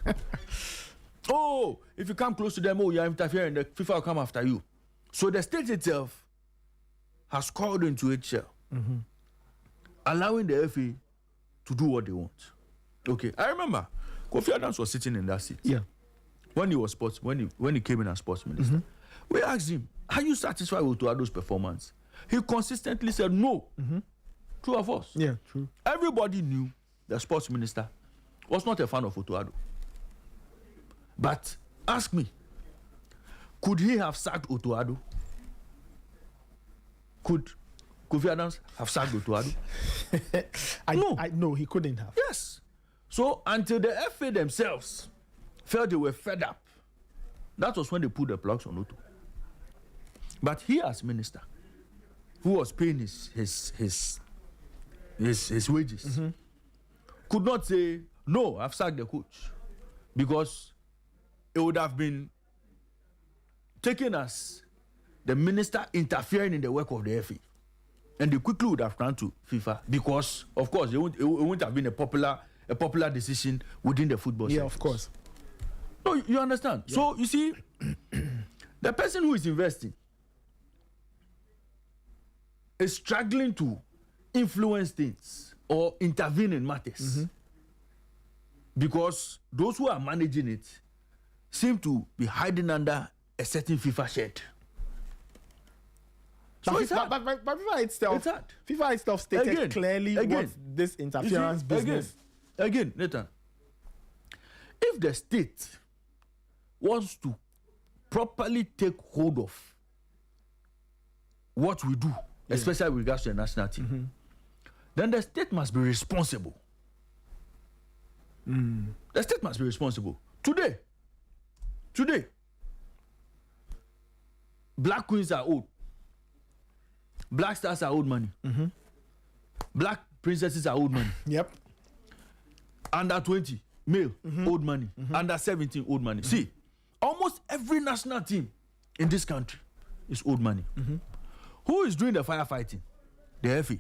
Oh, if you come close to them, oh, you are interfering, the FIFA will come after you. So the state itself has called into its shell, allowing the FA to do what they want. Okay, I remember Kofi Adams was sitting in that seat. Yeah. When he was when he came in as sports minister. We asked him, are you satisfied with Otuado's performance? He consistently said no. True or false? Yeah, true. Everybody knew the sports minister was not a fan of Otuado. But ask me, could he have sacked Otuado? Could Kofi Adams have sacked Otuado? No. No, he couldn't have. Yes. So until the FA themselves felt they were fed up, that was when they put the plugs on Otu. But he, as minister, who was paying his wages, could not say, no, I've sacked the coach. Because it would have been taken as the minister interfering in the work of the FA. And they quickly would have gone to FIFA because, of course, it wouldn't have been a popular a popular decision within the football Yeah, circles. of course. No, you understand. Yeah. So you see, the person who is investing is struggling to influence things or intervene in matters because those who are managing it seem to be hiding under a certain FIFA shed. So But FIFA itself, FIFA itself stated clearly what this interference business. Again, Nathan, if the state wants to properly take hold of what we do, especially with regards to the national team, then the state must be responsible. The state must be responsible. Today, Black Queens are owed. Black Stars are owed money. Black Princesses are owed money. Yep. Under 20, male, owed money. Under 17, owed money. See, almost every national team in this country is owed money. Who is doing the firefighting? The FA.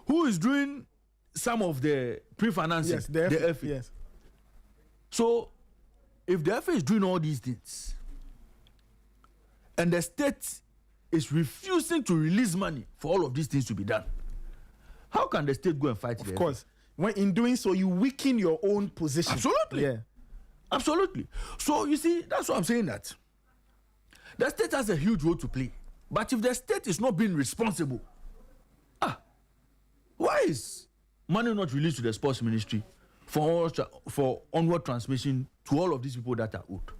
Who is doing some of the pre-financing? Yes, the FA. Yes. So, if the FA is doing all these things, and the state is refusing to release money for all of these things to be done, how can the state go and fight the FA? Of course. When in doing so, you weaken your own position. Absolutely. Yeah. Absolutely. So, you see, that's what I'm saying, that the state has a huge role to play. But if the state is not being responsible, why is money not released to the sports ministry for onward transmission to all of these people that are owed?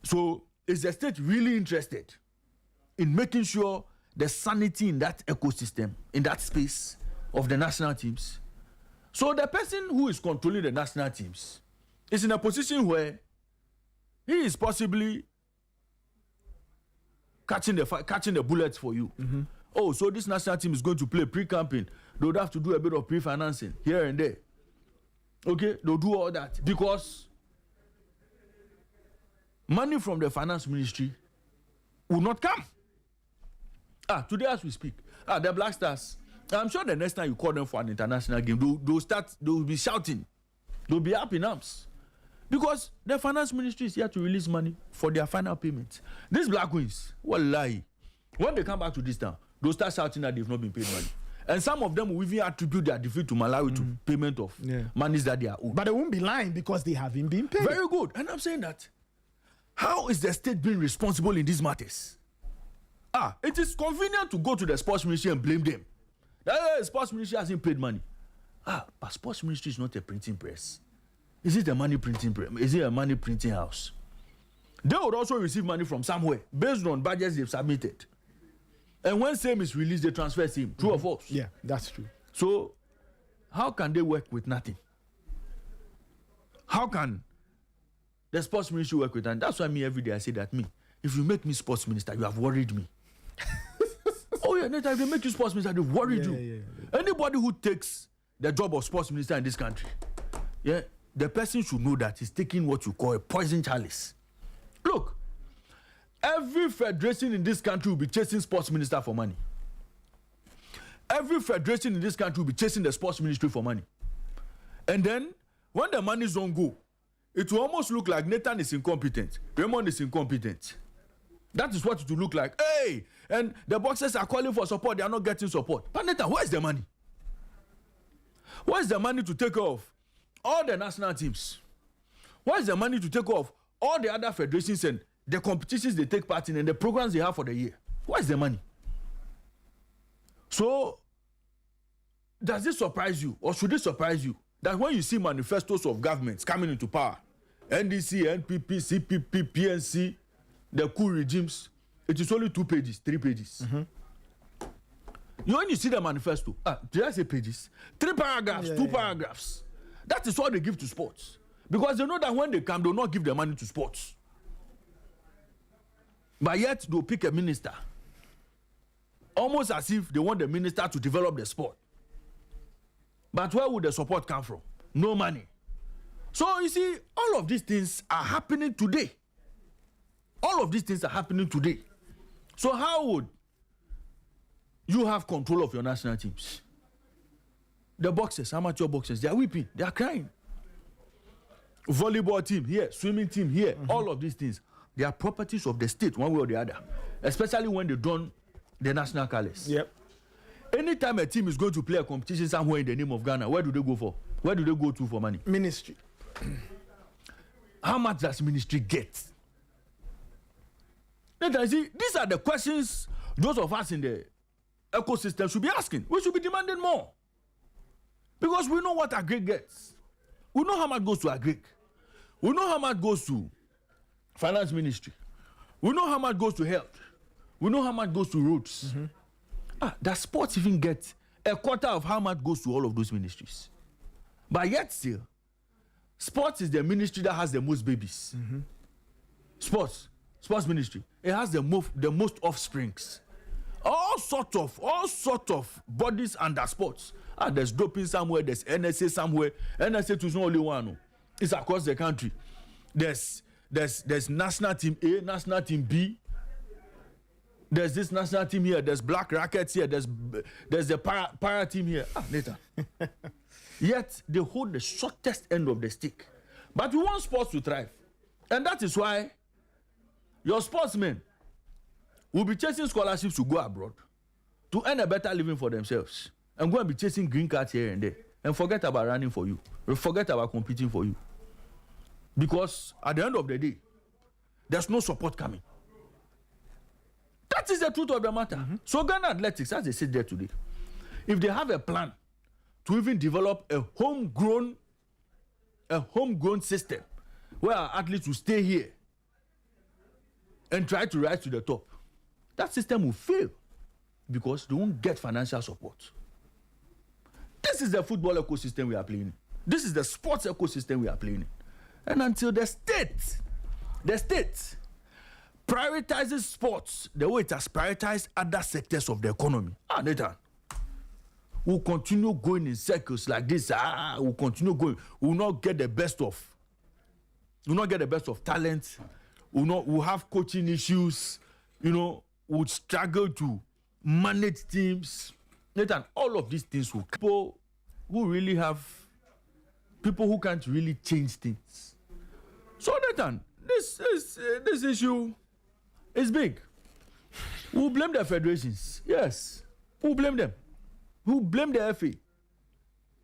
So, is the state really interested in making sure the sanity in that ecosystem, in that space of the national teams? So, the person who is controlling the national teams is in a position where he is possibly catching the bullets for you. Oh, so this national team is going to play pre-camping. They would have to do a bit of pre-financing here and there. Okay, they'll do all that because money from the finance ministry will not come. Today as we speak, the Black Stars, I'm sure the next time you call them for an international game, they'll be shouting. They'll be up in arms. Because the finance ministry is here to release money for their final payments. These Black Queens, wallahi, when they come back to this town, they'll start shouting that they've not been paid money. And some of them will even attribute their defeat to Malawi to payment of monies that they are owed. But they won't be lying because they haven't been paid. Very good. And I'm saying that, how is the state being responsible in these matters? It is convenient to go to the sports ministry and blame them. The sports ministry hasn't paid money. But sports ministry is not a printing press. Is it a money printing press? Is it a money printing house? They would also receive money from somewhere based on budgets they've submitted. And when same is released, they transfer same. True or false? Yeah, that's true. So, how can they work with nothing? How can the sports ministry work with nothing? That's why every day I say that if you make me sports minister, you have worried me. Oh yeah, Nathan, if they make you sports minister, they've worried you. Yeah. Anybody who takes the job of sports minister in this country, the person should know that he's taking what you call a poison chalice. Look, every federation in this country will be chasing sports minister for money. Every federation in this country will be chasing the sports ministry for money. And then, when the monies don't go, it will almost look like Nathan is incompetent, Raymond is incompetent. That is what it will look like. Hey, and the boxers are calling for support, they are not getting support. But Nathan, where is the money? Where is the money to take off all the national teams? Where is the money to take off all the other federations and the competitions they take part in and the programs they have for the year? Where is the money? So, does this surprise you, or should it surprise you, that when you see manifestos of governments coming into power, NDC, NPP, CPP, PNC, the coup regimes, it is only 2 pages, 3 pages. When you see the manifesto, did I say pages? 3 paragraphs, 2 paragraphs. That is what they give to sports. Because they know that when they come, they will not give the money to sports. But yet, they'll pick a minister. Almost as if they want the minister to develop the sport. But where would the support come from? No money. So, you see, all of these things are happening today. All of these things are happening today. So, how would you have control of your national teams? The boxers, amateur boxers, they are weeping, they are crying. Volleyball team here, swimming team here, all of these things, they are properties of the state, one way or the other. Especially when they don the national colors. Yep. Anytime a team is going to play a competition somewhere in the name of Ghana, where do they go for? Where do they go to for money? Ministry. How much does ministry get? Then see, these are the questions those of us in the ecosystem should be asking. We should be demanding more. Because we know what agric gets. We know how much goes to agric. We know how much goes to finance ministry. We know how much goes to health. We know how much goes to roads. Does sports even get a quarter of how much goes to all of those ministries? But yet still, sports is the ministry that has the most babies. Sports ministry, it has the most offsprings. All sort of bodies under sports. There's doping somewhere, there's NSA somewhere. NSA is not only one. It's across the country. There's national team A, national team B. There's this national team here, there's black rackets here, there's the para team here. Later. Yet they hold the shortest end of the stick. But we want sports to thrive. And that is why your sportsmen will be chasing scholarships to go abroad to earn a better living for themselves and go and be chasing green cards here and there and forget about running for you, forget about competing for you. Because at the end of the day, there's no support coming. That is the truth of the matter. So Ghana Athletics, as they sit there today, if they have a plan to even develop a homegrown system where our athletes will stay here and try to rise to the top, that system will fail because they won't get financial support. This is the football ecosystem we are playing in. This is the sports ecosystem we are playing in. And until the state prioritizes sports the way it has prioritized other sectors of the economy, Nathan, we'll continue going in circles like this. We'll continue going. We'll not get the best of talent. We'll have coaching issues. We'll struggle to manage teams. Nathan, all of these things will people who can't really change things. So Nathan, this issue is big. We'll blame the federations. Yes, we'll blame them. We'll blame the FA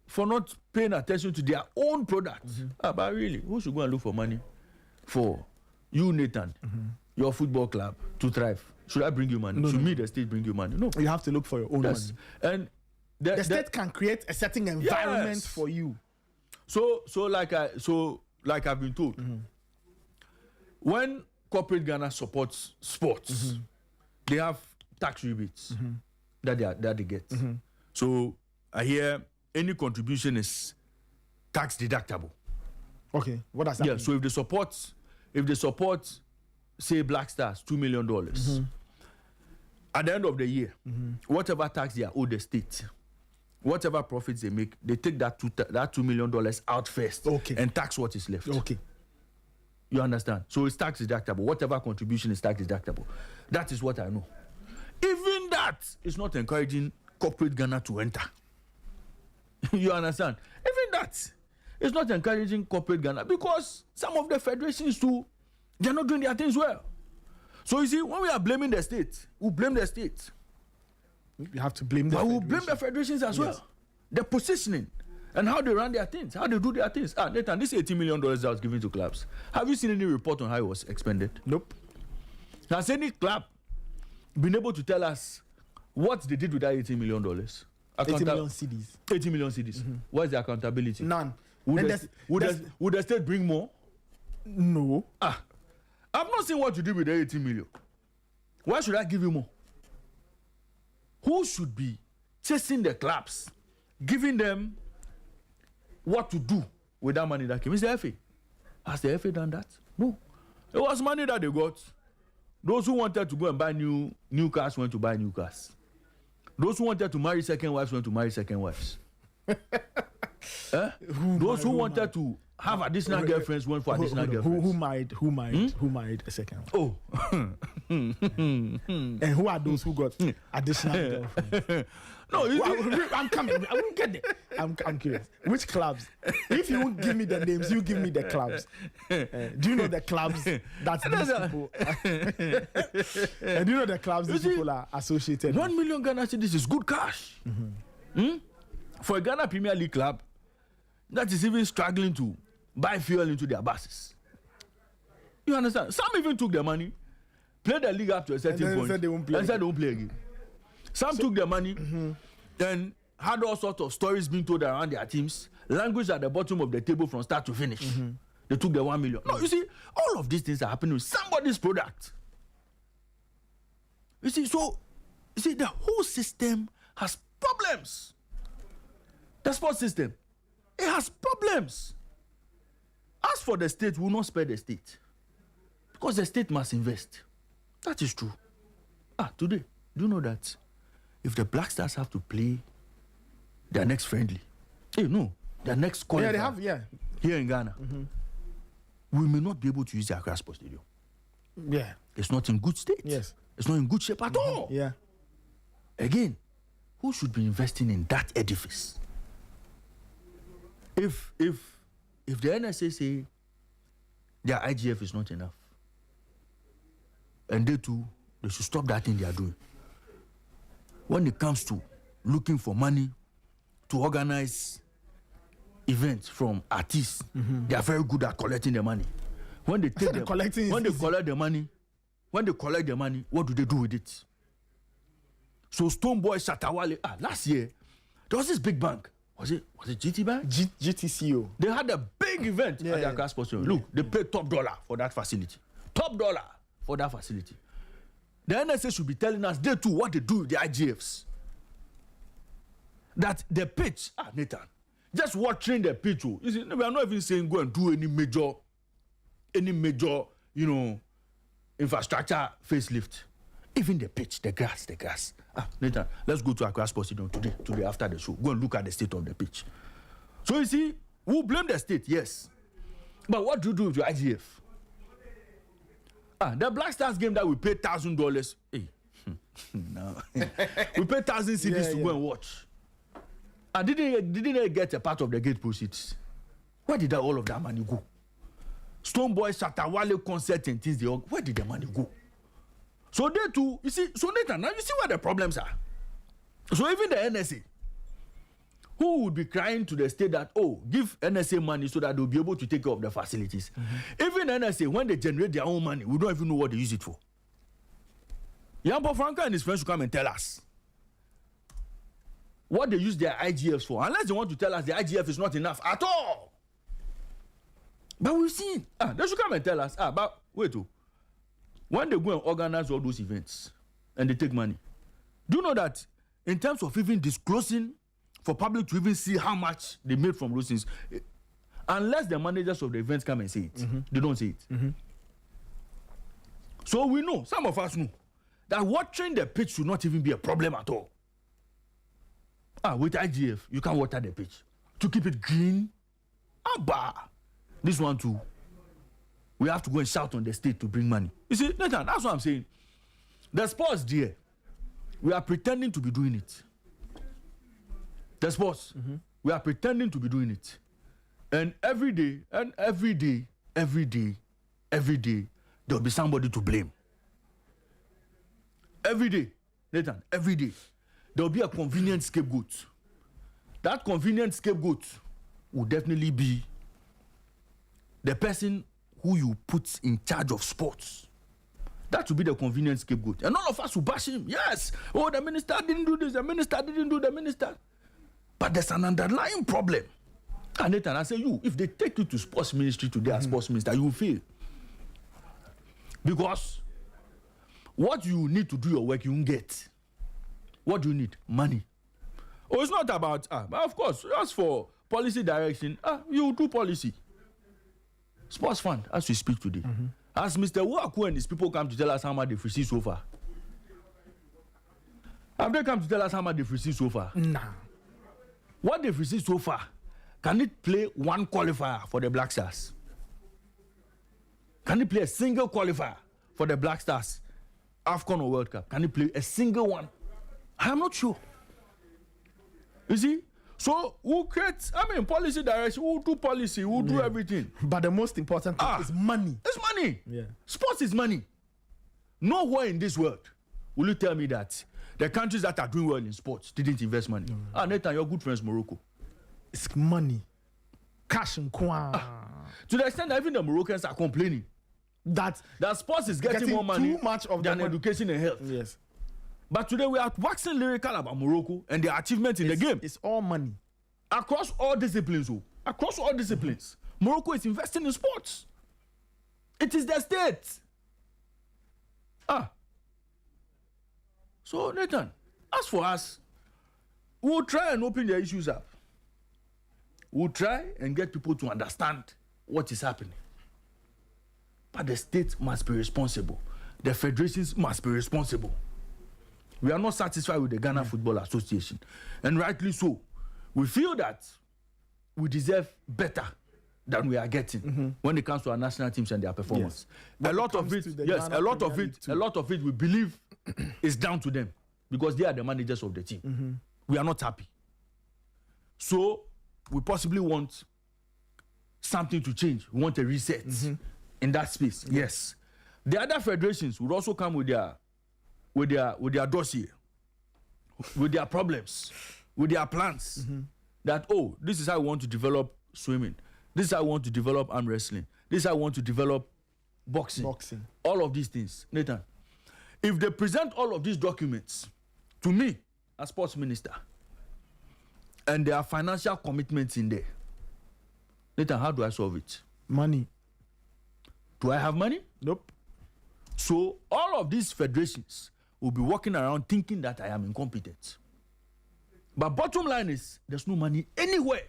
for not paying attention to their own products. But really, who should go and look for money for you, Nathan, your football club to thrive? Should I bring you money? Should me, the state, bring you money? No. You have to look for your own money. And the state can create a certain environment for you. So like I've been told, when corporate Ghana supports sports, they have tax rebates that they get. So I hear any contribution is tax deductible. Okay, what does that mean? So if they support, say Black Stars, $2 million, at the end of the year, whatever tax they are owed the state, whatever profits they make, they take that $2 million out first, and tax what is left. Okay. You understand? So it's tax deductible. Whatever contribution is tax deductible. That is what I know. Even that is not encouraging corporate Ghana to enter. You understand? Even that is not encouraging corporate Ghana because some of the federations too, they're not doing their things well. So you see, when we are blaming the state, we blame the state. We have to blame the federation. But we blame the federations as well. The positioning and how they run their things, how they do their things. Nathan, this $80 million that was given to clubs, have you seen any report on how it was expended? Nope. Has any club been able to tell us what they did with that $80 million? 80 million CDs. 80 million CDs. What is the accountability? None. Would the state bring more? No. I've not seen what you did with the 80 million. Why should I give you more? Who should be chasing the clubs, giving them what to do with that money that came? It's the FA. Has the FA done that? No. It was money that they got. Those who wanted to go and buy new cars went to buy new cars. Those who wanted to marry second wives went to marry second wives. Those who wanted to have additional girlfriends went for additional girlfriends. Who married a second wife? Oh. And who are those who got additional girlfriends? No, I'm coming. I won't get there. I'm curious. Which clubs? If you won't give me the names, you give me the clubs. Do you know the clubs that these people? And do you know the clubs these people are associated? 1 million Ghana cedis is good cash. For a Ghana Premier League club that is even struggling to buy fuel into their buses. You understand? Some even took their money, played the league up to a certain point, said they won't play and said they won't play again. Some took their money, then had all sorts of stories being told around their teams, language at the bottom of the table from start to finish. They took the 1 million. No, you see, all of these things are happening with somebody's product. You see, so, you see, the whole system has problems. The sports system, it has problems. As for the state, we will not spare the state. Because the state must invest. That is true. Today, do you know that if the Black Stars have to play their next friendly, their next qualifier, they have, here in Ghana, we may not be able to use the Accra Sports Stadium. Yeah. It's not in good state. Yes. It's not in good shape at all. Yeah. Again, who should be investing in that edifice? If the NSA say their IGF is not enough, and they should stop that thing they are doing. When it comes to looking for money to organize events from artists, they are very good at collecting the money. When they take the collect the money, what do they do with it? So Stonebwoy Shatawale, last year, there was this big bank. Was it GT Bank? GTCO. They had a big event at the Accra Sports Stadium. Look, they paid top dollar for that facility. Top dollar for that facility. The NSA should be telling us they too what they do with the IGFs. That the pitch, Nathan, just watching the pitch. You see, we are not even saying go and do any major, infrastructure facelift. Even the pitch, the grass. Nathan, let's go to Accra Sports Stadium today after the show. Go and look at the state of the pitch. So you see, we'll blame the state, yes. But what do you do with your IGF? The Black Stars game that we paid $1,000. Hey, no. We paid 1,000 cedis to go and watch. And didn't they get a part of the gate proceeds? Where did all of that money go? Stonebwoy Shatawale concert and things, where did the money go? So they too, you see, so Nathan, now you see where the problems are. So even the NSA, who would be crying to the state that, give NSA money so that they'll be able to take care of the facilities. Even NSA, when they generate their own money, we don't even know what they use it for. Yampo Franca and his friends should come and tell us what they use their IGFs for, unless they want to tell us the IGF is not enough at all. But we've seen, they should come and tell us, but wait, when they go and organize all those events and they take money, do you know that in terms of even disclosing for public to even see how much they made from those things, unless the managers of the events come and say it, they don't say it. So we know, some of us know, that watering the pitch should not even be a problem at all. With IGF, you can water the pitch to keep it green. This one too, we have to go and shout on the state to bring money. You see, Nathan, that's what I'm saying. The sports, dear, we are pretending to be doing it. The sports, we are pretending to be doing it. And every day, there'll be somebody to blame. Every day, Nathan, every day, there'll be a convenient scapegoat. That convenient scapegoat will definitely be the person who you put in charge of sports. That will be the convenient scapegoat. And all of us will bash him. Yes. The minister didn't do this. The minister didn't do the minister. But there's an underlying problem. And Nathan, I say if they take you to sports ministry today as sports minister, you will fail. Because what you need to do your work, you won't get. What do you need? Money. It's not about, but of course, as for policy direction, you do policy. Sports fund, as we speak today. As Mr. Waku and his people come to tell us how much they've received so far. Have they come to tell us how much they've received so far? Nah. What they've received so far, can it play one qualifier for the Black Stars? Can it play a single qualifier for the Black Stars AFCON or World Cup? Can he play a single one? I'm not sure. You see? So who creates, policy direction, who do policy, who do everything. But the most important thing is money. It's money. Yeah. Sports is money. Nowhere in this world will you tell me that the countries that are doing well in sports didn't invest money. Nathan, your good friends Morocco. It's money. Cash and coin. To the extent that even the Moroccans are complaining that sports is getting more money too much of than education and health. Yes. But today we are waxing lyrical about Morocco and their achievements in the game. It's all money. Across all disciplines. Across all disciplines. Morocco is investing in sports. It is their state. So Nathan, as for us, we'll try and open the issues up. We'll try and get people to understand what is happening. But the state must be responsible. The federations must be responsible. We are not satisfied with the Ghana Football Association. And rightly so. We feel that we deserve better than we are getting when it comes to our national teams and their performance. Yes. A lot of it we believe is down to them because they are the managers of the team. We are not happy. So we possibly want something to change. We want a reset in that space. Yes. The other federations would also come with their dossier, with their problems, with their plans. That, this is how we want to develop swimming. This is how we want to develop arm wrestling. This is how we want to develop boxing. All of these things. Nathan, if they present all of these documents to me as sports minister and there are financial commitments in there, Nathan, how do I solve it? Money. Do I have money? Nope. So all of these federations will be walking around thinking that I am incompetent. But bottom line is, there's no money anywhere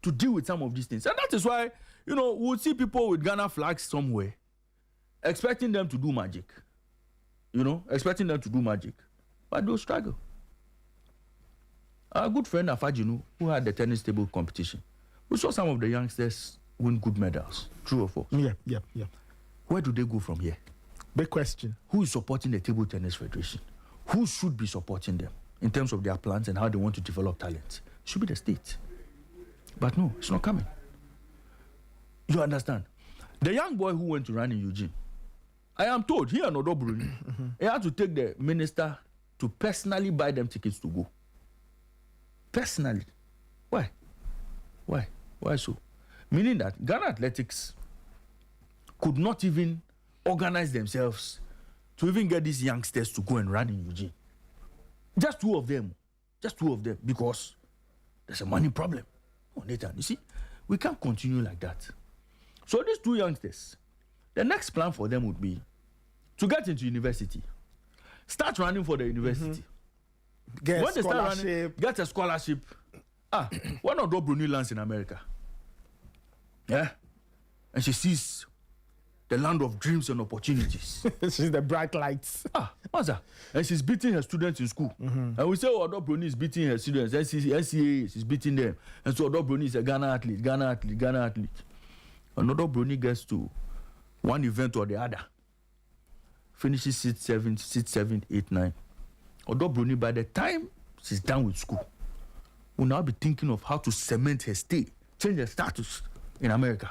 to deal with some of these things. And that is why, we'll see people with Ghana flags somewhere, expecting them to do magic. But they'll struggle. Our good friend Afajinu, who had the tennis table competition, we saw some of the youngsters win good medals. True or false? Yeah. Where do they go from here? Big question. Who is supporting the Table Tennis Federation? Who should be supporting them in terms of their plans and how they want to develop talent? It should be the state. But no, it's not coming. You understand? The young boy who went to run in Eugene, I am told, he and Odobruni, he had to take the minister to personally buy them tickets to go. Personally. Why? Why so? Meaning that Ghana Athletics could not even organize themselves to even get these youngsters to go and run in Eugene. Just two of them, because there's a money problem. Nathan, you see, we can't continue like that. So these two youngsters, the next plan for them would be to get into university, start running for the university. Get when they start running, get a scholarship. One of those Brunei lands in America. Yeah, and she sees the land of dreams and opportunities. She's the bright lights. What's that? And she's beating her students in school. And we say, Odo Bruni is beating her students. NCAA is beating them. And so Odo Bruni is a Ghana athlete. And Odo Bruni gets to one event or the other. Finishes seat 7, 8, 9. Odo Bruni, by the time she's done with school, will now be thinking of how to cement her stay, change her status in America.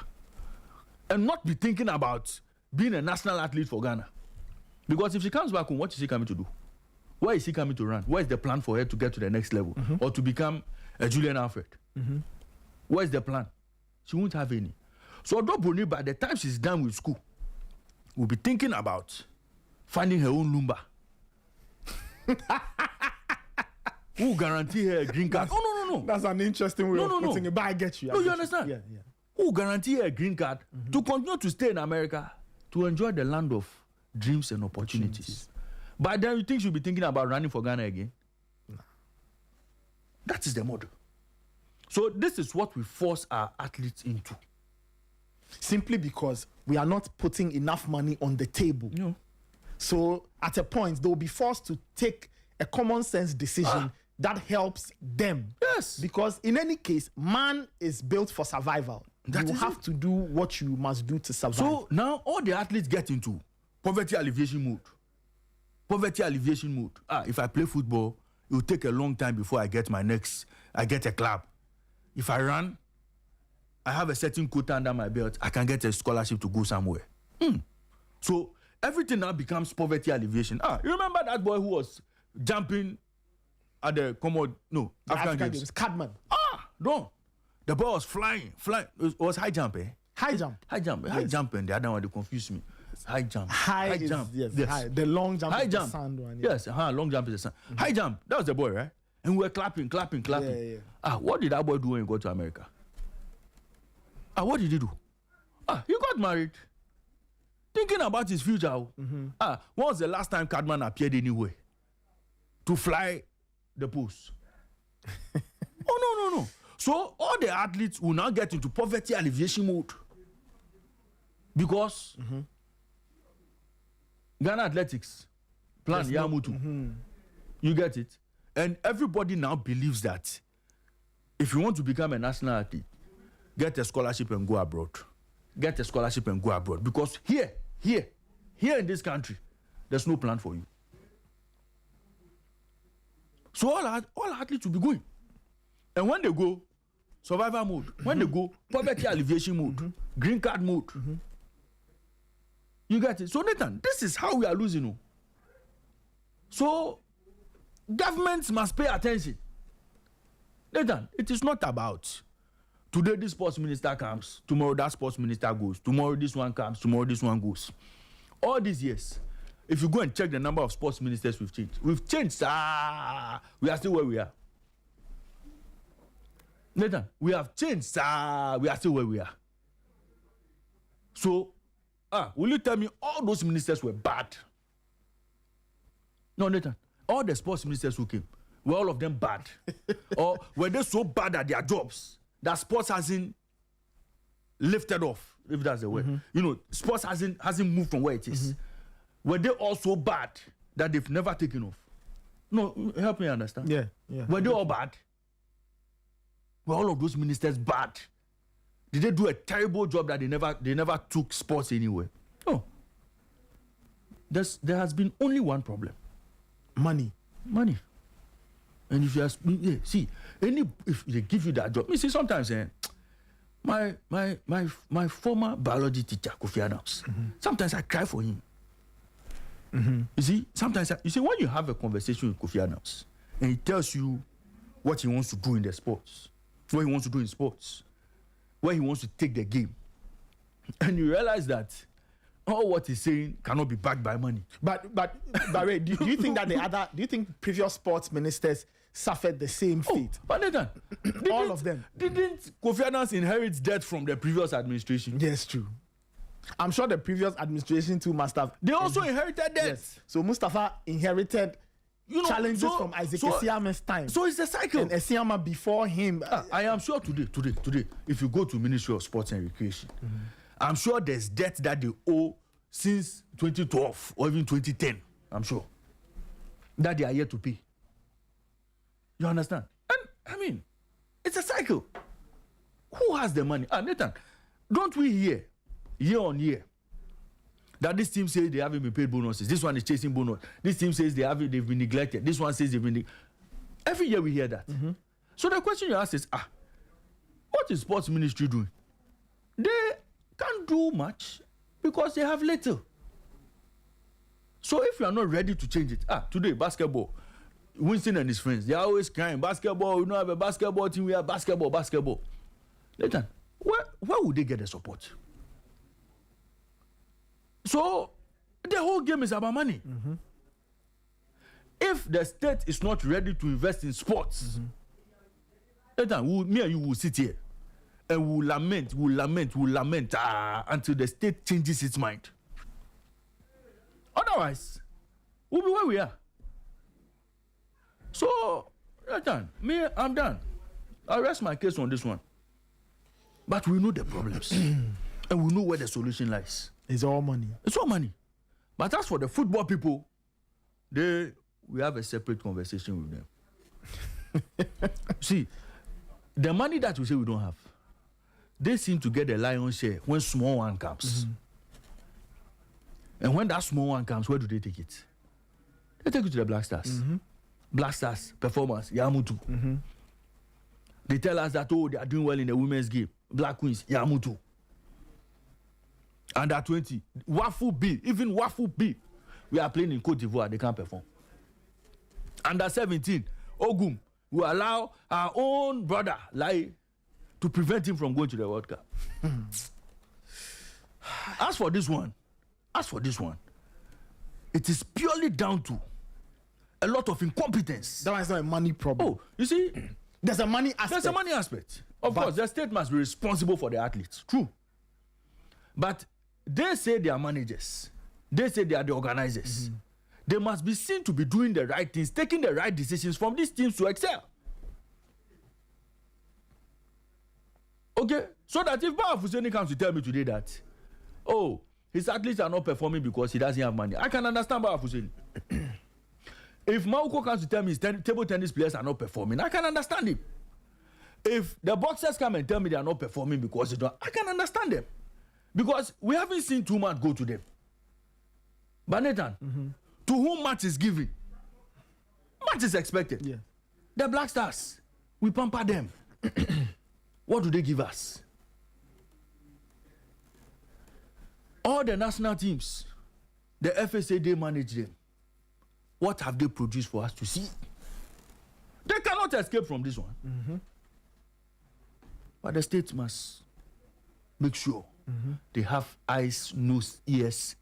And not be thinking about being a national athlete for Ghana. Because if she comes back home, what is she coming to do? Where is she coming to run? Where is the plan for her to get to the next level? Or to become a Julian Alfred? Where is the plan? She won't have any. So Odo Bruni, by the time she's done with school, will be thinking about finding her own Lumba. Who guarantee her a green card? No. That's an interesting way of putting it, but I get you. No, you understand? Yeah. Who guarantee a green card to continue to stay in America to enjoy the land of dreams and opportunities. By then, you think she'll be thinking about running for Ghana again? No. That is the model. So this is what we force our athletes into. Simply because we are not putting enough money on the table. No. So at a point, they'll be forced to take a common sense decision that helps them. Yes. Because in any case, man is built for survival. You have to do what you must do to survive. So now all the athletes get into poverty alleviation mode. poverty alleviation mode. If I play football, it will take a long time before I get a club. If I run, I have a certain quota under my belt, I can get a scholarship to go somewhere. So everything now becomes poverty alleviation. You remember that boy who was jumping at the African Games? Cadman. No. The ball was flying. It was high jump, eh? High jump, And the other one, they confused me. High jump. Yes. High. The long jump. High jump. The sand one. Yes, long jump is the sand. High jump. That was the boy, right? And we were clapping. Yeah. What did that boy do when he got to America? What did he do? He got married. Thinking about his future. When was the last time Cadman appeared anywhere to fly the post? No. So all the athletes will now get into poverty alleviation mode because Ghana Athletics plan Yamutu. You get it? And everybody now believes that if you want to become a national athlete, get a scholarship and go abroad. Because here in this country, there's no plan for you. So all athletes will be going. And when they go, survival mode. When they go, poverty alleviation mode. Green card mode. You get it? So Nathan, this is how we are losing. So governments must pay attention. Nathan, it is not about today this sports minister comes, tomorrow that sports minister goes, tomorrow this one comes, tomorrow this one goes. All these years, if you go and check the number of sports ministers we've changed. We are still where we are. Nathan, we have changed, we are still where we are. So, will you tell me all those ministers were bad? No, Nathan. All the sports ministers who came, were all of them bad? Or were they so bad at their jobs that sports hasn't lifted off, if that's the word? Sports hasn't moved from where it is. Were they all so bad that they've never taken off? No, help me understand. Yeah. Were they all bad? Were all of those ministers bad? Did they do a terrible job that they never took sports anywhere? No. There has been only one problem. Money. And if you ask me, if they give you that job, sometimes my former biology teacher, Kofi Adams, sometimes I cry for him. You see, sometimes when you have a conversation with Kofi Adams and he tells you what he wants to do in the sports, what he wants to do in sports, where he wants to take the game, and you realize that all what he's saying cannot be backed by money. But wait, do you think that do you think previous sports ministers suffered the same fate? But Nathan, all of them. Didn't Kofi Adams inherit debt from the previous administration? Yes, true. I'm sure the previous administration too must have. They also inherited debt. Yes. So Mustafa inherited challenges from Isaac Esiama's time. So it's a cycle. And Esiama before him. I am sure today, if you go to Ministry of Sports and Recreation, I'm sure there's debt that they owe since 2012 or even 2010. I'm sure that they are yet to pay. You understand? And it's a cycle. Who has the money? Nathan, don't we hear year on year that this team says they haven't been paid bonuses? This one is chasing bonus. This team says they've been neglected. This one says they've been. Every year we hear that. So the question you ask is, what is sports ministry doing? They can't do much because they have little. So if you are not ready to change it, today basketball, Winston and his friends, they are always crying, basketball, we don't have a basketball team, we have basketball. Nathan, where would they get the support? So the whole game is about money. If the state is not ready to invest in sports, Nathan, me and you will sit here and we'll lament until the state changes its mind. Otherwise, we'll be where we are. So, Nathan, I'm done. I'll rest my case on this one. But we know the problems. And we know where the solution lies. It's all money. It's all money. But as for the football people, we have a separate conversation with them. See, the money that we say we don't have, they seem to get the lion's share when small one comes. And when that small one comes, where do they take it? They take you to the Black Stars. Black Stars performance, Yamutu. They tell us that, oh, they are doing well in the women's game. Black Queens, Yamutu. Under 20, Wafu B, even Wafu B. We are playing in Cote d'Ivoire, they can't perform. Under 17, Ogum, we allow our own brother, Lai, to prevent him from going to the World Cup. As for this one, it is purely down to a lot of incompetence. That one is not a money problem. Oh, you see, there's a money aspect. there's a money aspect. Of course, the state must be responsible for the athletes. True. But they say they are managers. They say they are the organizers. They must be seen to be doing the right things, taking the right decisions from these teams to excel. Okay? So that if Bawa Fuseni comes to tell me today that, oh, his athletes are not performing because he doesn't have money, I can understand Bawa Fuseni. If Mauko comes to tell me his table tennis players are not performing, I can understand him. If the boxers come and tell me they are not performing because they don't, I can understand them. Because we haven't seen 2 months go to them. But Nathan, to whom much is given, much is expected. Yeah. The Black Stars, we pamper them. What do they give us? All the national teams, the FSA, they manage them. What have they produced for us to see? They cannot escape from this one. But the state must make sure they have eyes, nose, ears,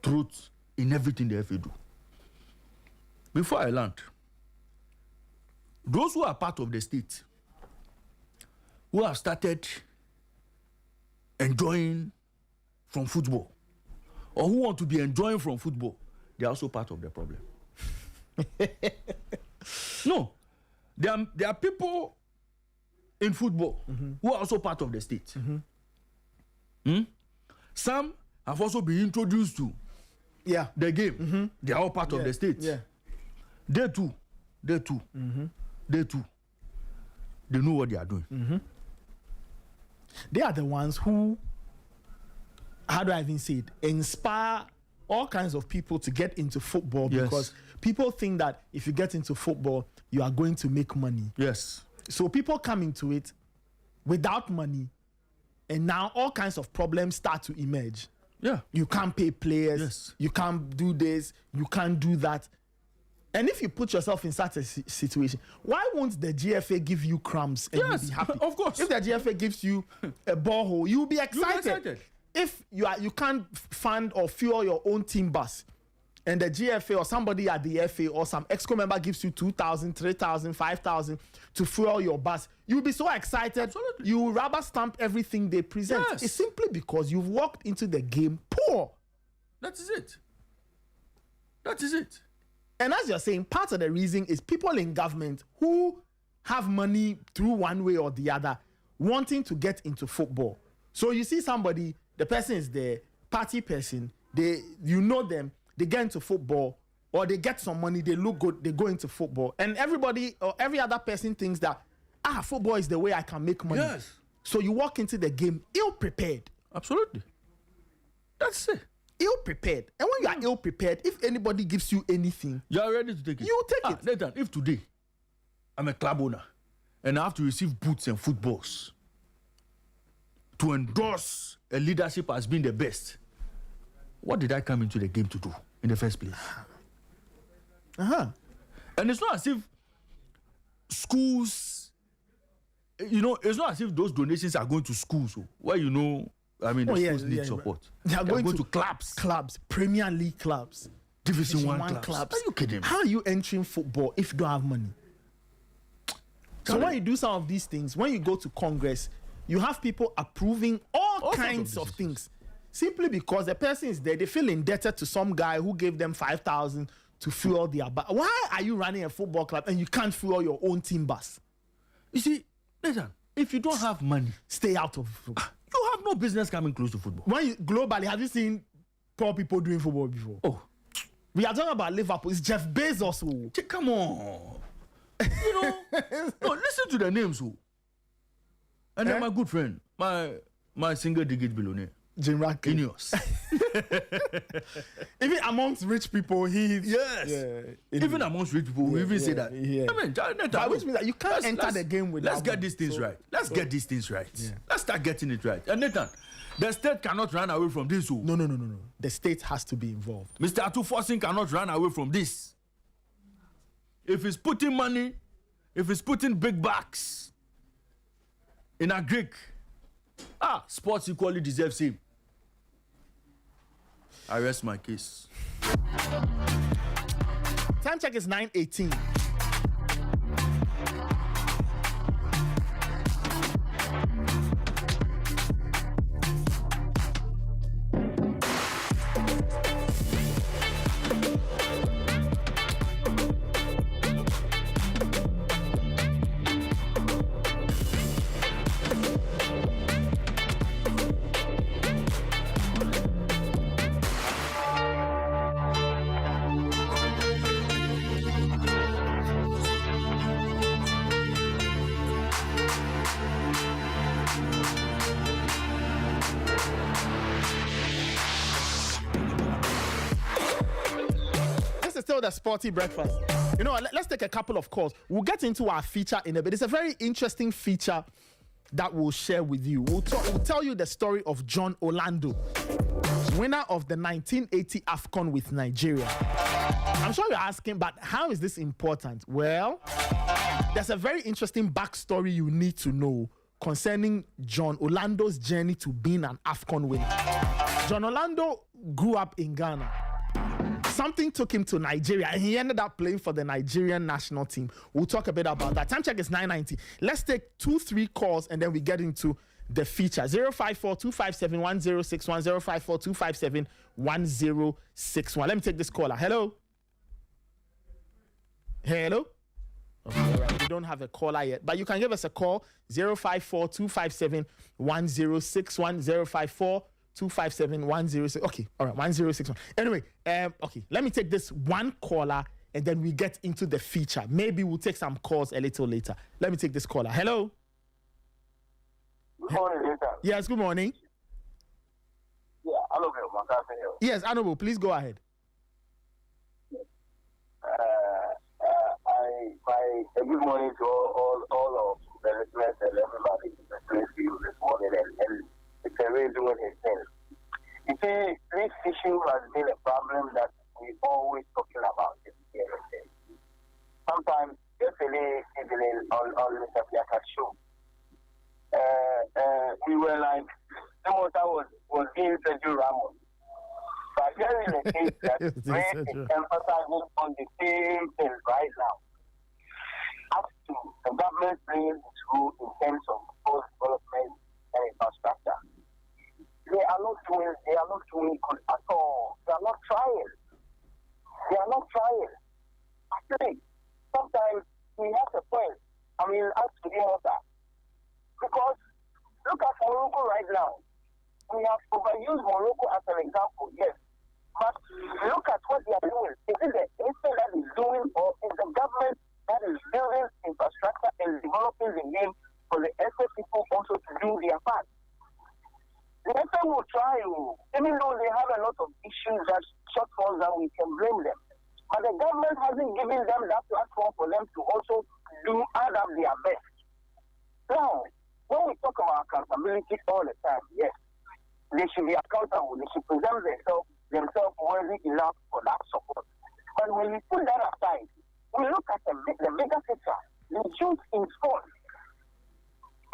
throat in everything the FA do. Before I land, those who are part of the state, who have started enjoying from football, or who want to be enjoying from football, they are also part of the problem. No, there are people in football who are also part of the state. Some have also been introduced to the game. They are all part of the state. They too. They know what they are doing. They are the ones who, how do I even say it, inspire all kinds of people to get into football, because people think that if you get into football, you are going to make money. Yes. So people come into it without money, and now all kinds of problems start to emerge. Yeah. You can't pay players. Yes. You can't do this. You can't do that. And if you put yourself in such a situation, why won't the GFA give you crumbs and you'll be happy? Of course. If the GFA gives you a borehole, you'll be excited. You'll be excited. If you can't fund or fuel your own team bus, and the GFA or somebody at the FA or some EXCO member gives you 2,000, 3,000, 5,000 to fuel your bus, you'll be so excited. Absolutely. You rubber stamp everything they present. Yes. It's simply because you've walked into the game poor. That is it. That is it. And as you're saying, part of the reason is people in government who have money through one way or the other wanting to get into football. So you see somebody, the person is the party person, you know them, they get into football, or they get some money, they look good, they go into football. And everybody or every other person thinks that, football is the way I can make money. Yes. So you walk into the game ill-prepared. Absolutely. That's it. Ill-prepared. And when you are ill-prepared, if anybody gives you anything, You are ready to take it. You take it. Nathan, if today I'm a club owner and I have to receive boots and footballs to endorse a leadership as being the best, what did I come into the game to do in the first place? And it's not as if schools, it's not as if those donations are going to schools where the schools need support. They are going to clubs, Premier League clubs, Division 1 clubs. Are you kidding me? How are you entering football if you don't have money? So when you do some of these things, when you go to Congress, you have people approving all kinds of things. Simply because the person is there, they feel indebted to some guy who gave them 5,000 to fuel their bus. Why are you running a football club and you can't fuel your own team bus? You see, listen, if you don't have money, stay out of football. You have no business coming close to football. Globally, have you seen poor people doing football before? Oh. We are talking about Liverpool. It's Jeff Bezos. Come on. No, listen to the names. And then my good friend, my single digit billionaire, Jim Ratcliffe. Ineos. Even amongst rich people, he's Yes. Even amongst rich people, we even say that. Yeah. I mean, But which means that you can't enter the game with. Let's get these things right. Let's get these things right. Let's start getting it right. And Nathan, the state cannot run away from this. No. The state has to be involved. Mr. Atuforsin cannot run away from this. If he's putting money, if he's putting big bucks in a Greek, sports equally deserves him. I rest my case. Time check is 9:18. The Sporty Breakfast. You know, let's take a couple of calls. We'll get into our feature in a bit. It's a very interesting feature that we'll share with you. We'll tell you the story of John Orlando, winner of the 1980 AFCON with Nigeria. I'm sure you're asking, but how is this important? Well, there's a very interesting backstory you need to know concerning John Orlando's journey to being an AFCON winner. John Orlando grew up in Ghana. Something took him to Nigeria, and he ended up playing for the Nigerian national team. We'll talk a bit about that. Time check is 9:90. Let's take 2-3 calls, and then we get into the feature. 054-257-1061, 054-257-1061. Let me take this caller. Hello? Hello? Okay, all right. We don't have a caller yet, but you can give us a call. 054-257-1061, 054-257-1061. Okay, all right, 1061. Anyway, okay, let me take this one caller and then we get into the feature. Maybe we'll take some calls a little later. Let me take this caller. Hello? Good morning, Nathan. Yes, good morning. Yeah, Honorable Makassi. Yes, Honorable, please go ahead. Good morning to all of the listeners and everybody listening to you this morning, and it's a really doing his thing. You see, this issue has been a problem that we always talking about it. Sometimes, yesterday evening on Mr. Piaka's show, we were like, the motor was being Sergio Ramos. But here is a case that Ray is emphasizing on the same thing right now. As to the government playing its role in terms of both development and infrastructure, they are not doing good at all. They are not trying. Actually, sometimes we have a point. I mean, as to the water. Because look at Morocco right now. We have overused Morocco as an example, yes. But look at what they are doing. Is it the instant that is doing, or is the government that is building infrastructure and developing the game for the FA people also to do their part? The FA will try, even though they have a lot of issues that shortfalls that we can blame them. But the government hasn't given them that platform for them to also add up their best. Now, when we talk about accountability all the time, yes, they should be accountable. They should present themselves worthy enough for that support. But when we put that aside, we look at the bigger picture, the youth in sport.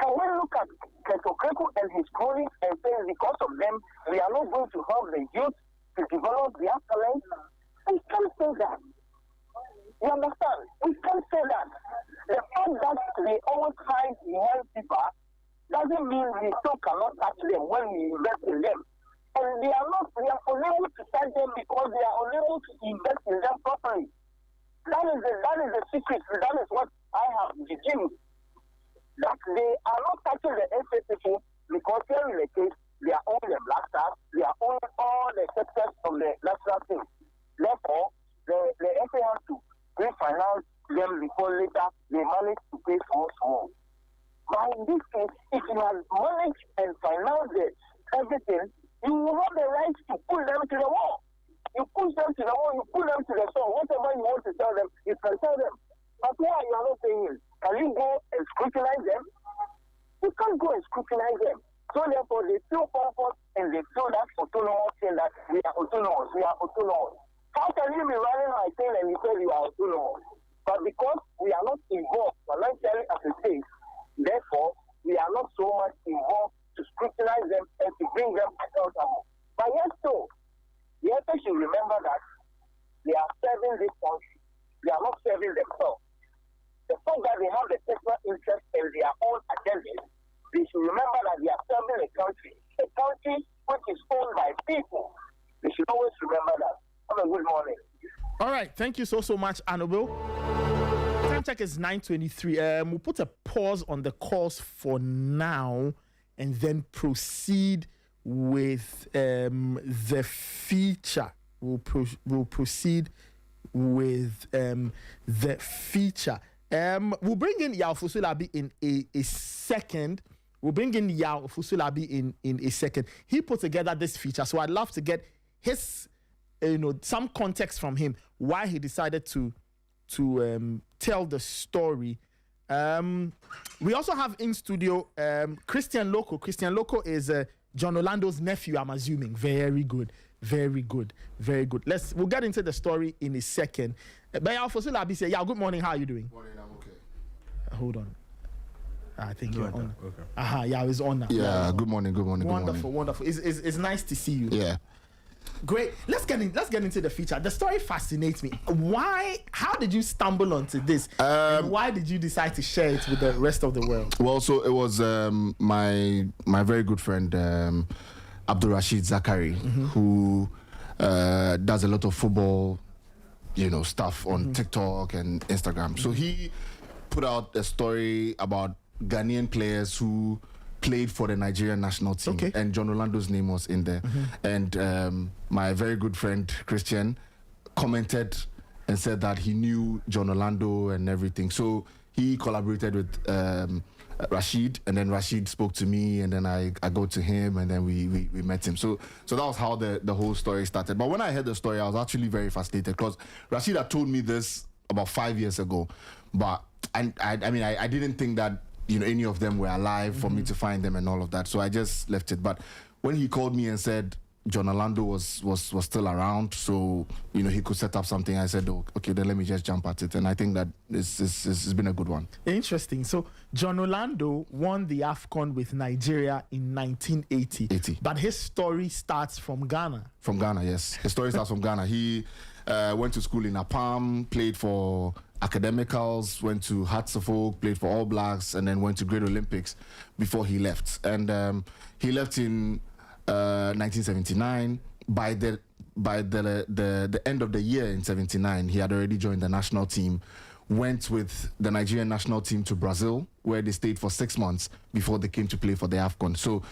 Can we look at Keto and his colleagues and say because of them, we are not going to help the youth to develop their talent? We can't say that. You understand? We can't say that. The fact that they always hide behind people doesn't mean we still cannot touch them when we invest in them. And we are unable to touch them because they are unable to invest in them properly. That is the secret. That is what I have deduced. That they are not touching the FA people because here in the case, they are all the Black Stars, they are all the sectors of the national team. Therefore, the FA has to refinance them before later they manage to pay for small. But in this case, if you have managed and financed everything, you will have the right to push them to the wall. You push them to the wall, you push them to the sun. Whatever you want to tell them, you can tell them. But why you are not saying it? Can you go and scrutinize them? You can't go and scrutinize them. So therefore, they feel comfort and they feel that autonomous thing that we are autonomous, we are autonomous. How can you be running my thing and you say you are autonomous? But because we are not involved financially as a state, therefore, we are not so much involved to scrutinize them and to bring them accountable. But yet so, the EFA should remember that they are serving this country. They are not serving themselves. The fact that they have the personal interest and their own agendas, they should remember that they are serving a country which is owned by people. They should always remember that. Have a good morning. All right, thank you so much, Annabelle. Time check is 9:23. We'll put a pause on the calls for now and then proceed with the feature. We'll proceed with the feature. We'll bring in Yao Fusulabi in a second. In a second. He put together this feature, so I'd love to get his, some context from him why he decided to tell the story. We also have in studio Christian Loco. Christian Loco is John Orlando's nephew, I'm assuming. Very good. We'll get into the story in a second. But Alfosula Abi say, good morning. How are you doing? Morning, I'm okay. Hold on. I think you're on. Okay. It's on now. Yeah, good morning. Wonderful. It's nice to see you. Yeah. Great. Let's get into the feature. The story fascinates me. How did you stumble onto this? And why did you decide to share it with the rest of the world? Well, so it was my very good friend Abdul Rashid Zakari, who does a lot of football, stuff on TikTok and Instagram. So he put out a story about Ghanaian players who played for the Nigerian national team, and John Orlando's name was in there. And my very good friend Christian commented and said that he knew John Orlando and everything. So he collaborated with Rashid, and then Rashid spoke to me, and then I go to him, and then we met him. So that was how the whole story started. But when I heard the story, I was actually very fascinated because Rashid had told me this about 5 years ago, but I didn't think that any of them were alive for me to find them and all of that. So I just left it. But when he called me and said John Orlando was still around, so he could set up something, I said, okay, then let me just jump at it. And I think that this has been a good one. Interesting. So John Orlando won the AFCON with Nigeria in 1980. But his story starts from Ghana. From Ghana, yes. His story starts from Ghana. He went to school in Apam, played for Academicals, went to Hartlepool, played for All Blacks, and then went to Great Olympics before he left. And he left in 1979. By the end of the year in 79, he had already joined the national team, went with the Nigerian national team to Brazil, where they stayed for 6 months before they came to play for the AFCON. So,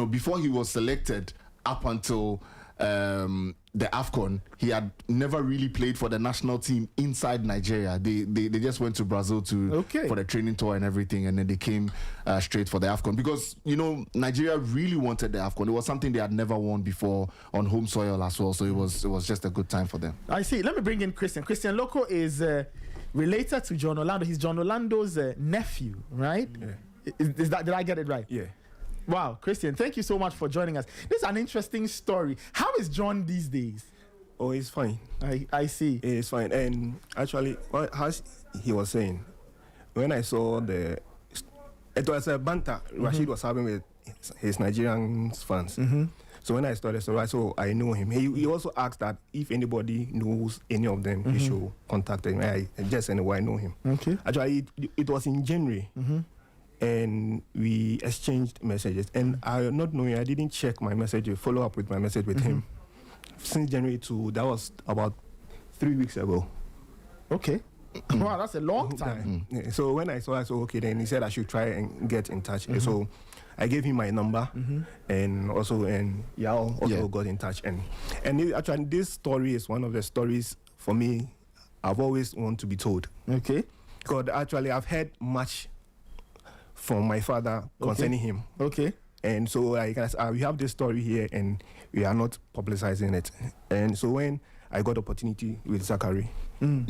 before he was selected up until the AFCON, he had never really played for the national team inside Nigeria. They just went to Brazil for the training tour and everything, and then they came straight for the AFCON because Nigeria really wanted the AFCON. It was something they had never won before on home soil as well, so it was just a good time for them. I see. Let me bring in Christian. Christian Loco is related to John Orlando. He's John Orlando's nephew, right? Yeah. Did I get it right? Yeah. Wow, Christian, thank you so much for joining us. This is an interesting story. How is John these days? Oh, he's fine. I see. He's fine. And actually, as he was saying, when I saw it was a banter Rashid was having with his Nigerian fans. So when I started, so I know him. He also asked that if anybody knows any of them, he should contact him. I just anyway I know him. Okay. Actually, it was in January. And we exchanged messages. And I not knowing, I didn't check my message, follow up with my message with him. Since January that was about 3 weeks ago. Okay. Wow, that's a long time. Yeah. So when I saw, okay, then he said I should try and get in touch. So I gave him my number, and Yao also got in touch. And actually, this story is one of the stories for me I've always wanted to be told. Okay. Because actually, I've heard much from my father concerning him. Okay. And so like we have this story here and we are not publicizing it. And so when I got opportunity with Zachary, and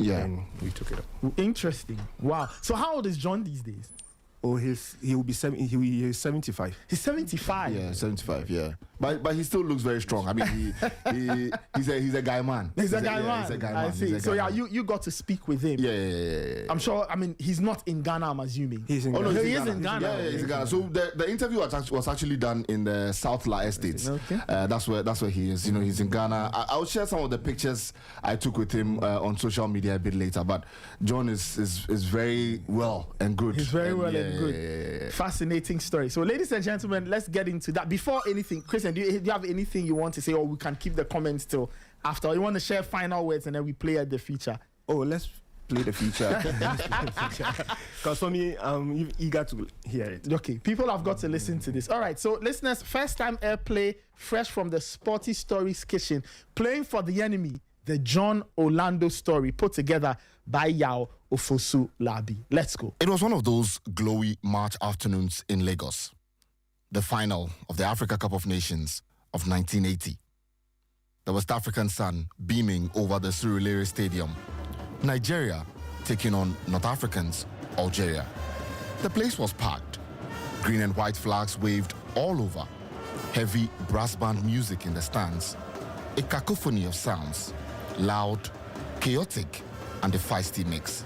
we took it up. Interesting. Wow. So how old is John these days? Oh, he will be 75. He's 75. Yeah, 75. Yeah, but he still looks very strong. I mean, he's a guy man. He's a guy man. He's a guy I man. see. So yeah, you got to speak with him. Yeah. I'm sure. I mean, he's not in Ghana. I'm assuming. He's in Oh, no, Ghana. He is in Ghana. Yeah, he's in Ghana. So the interview was actually done in the South La Estates. Okay. That's where he is. You know, he's in Ghana. I'll share some of the pictures I took with him on social media a bit later. But John is very well and good. He's very well yeah, and good. yeah. Fascinating story. So, ladies and gentlemen, let's get into that. Before anything, Christian, do you have anything you want to say, or we can keep the comments till after? You want to share final words and then we play at the feature? Oh, let's play the feature. Because for me, I'm eager to hear it. Okay, people have got to listen to this. All right, so listeners, first time airplay, fresh from the Sporty Stories kitchen, playing for the enemy, the John Orlando story, put together by Yao Ofosu Labi. Let's go. It was one of those glowy March afternoons in Lagos, the final of the Africa Cup of Nations of 1980. The West African sun beaming over the Surulere Stadium. Nigeria taking on North Africans, Algeria. The place was packed. Green and white flags waved all over. Heavy brass band music in the stands. A cacophony of sounds. Loud, chaotic, and a feisty mix.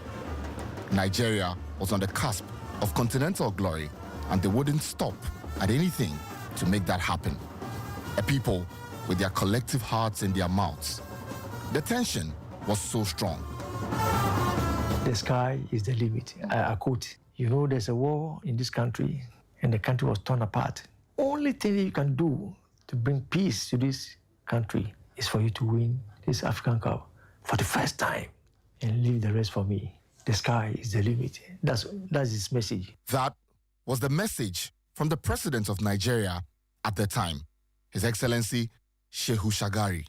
Nigeria was on the cusp of continental glory, and they wouldn't stop at anything to make that happen. A people with their collective hearts in their mouths. The tension was so strong. The sky is the limit. I quote, you know, there's a war in this country, and the country was torn apart. Only thing you can do to bring peace to this country is for you to win this African Cup for the first time and leave the rest for me. The sky is the limit. That's his message. That was the message from the president of Nigeria at the time, His Excellency Shehu Shagari.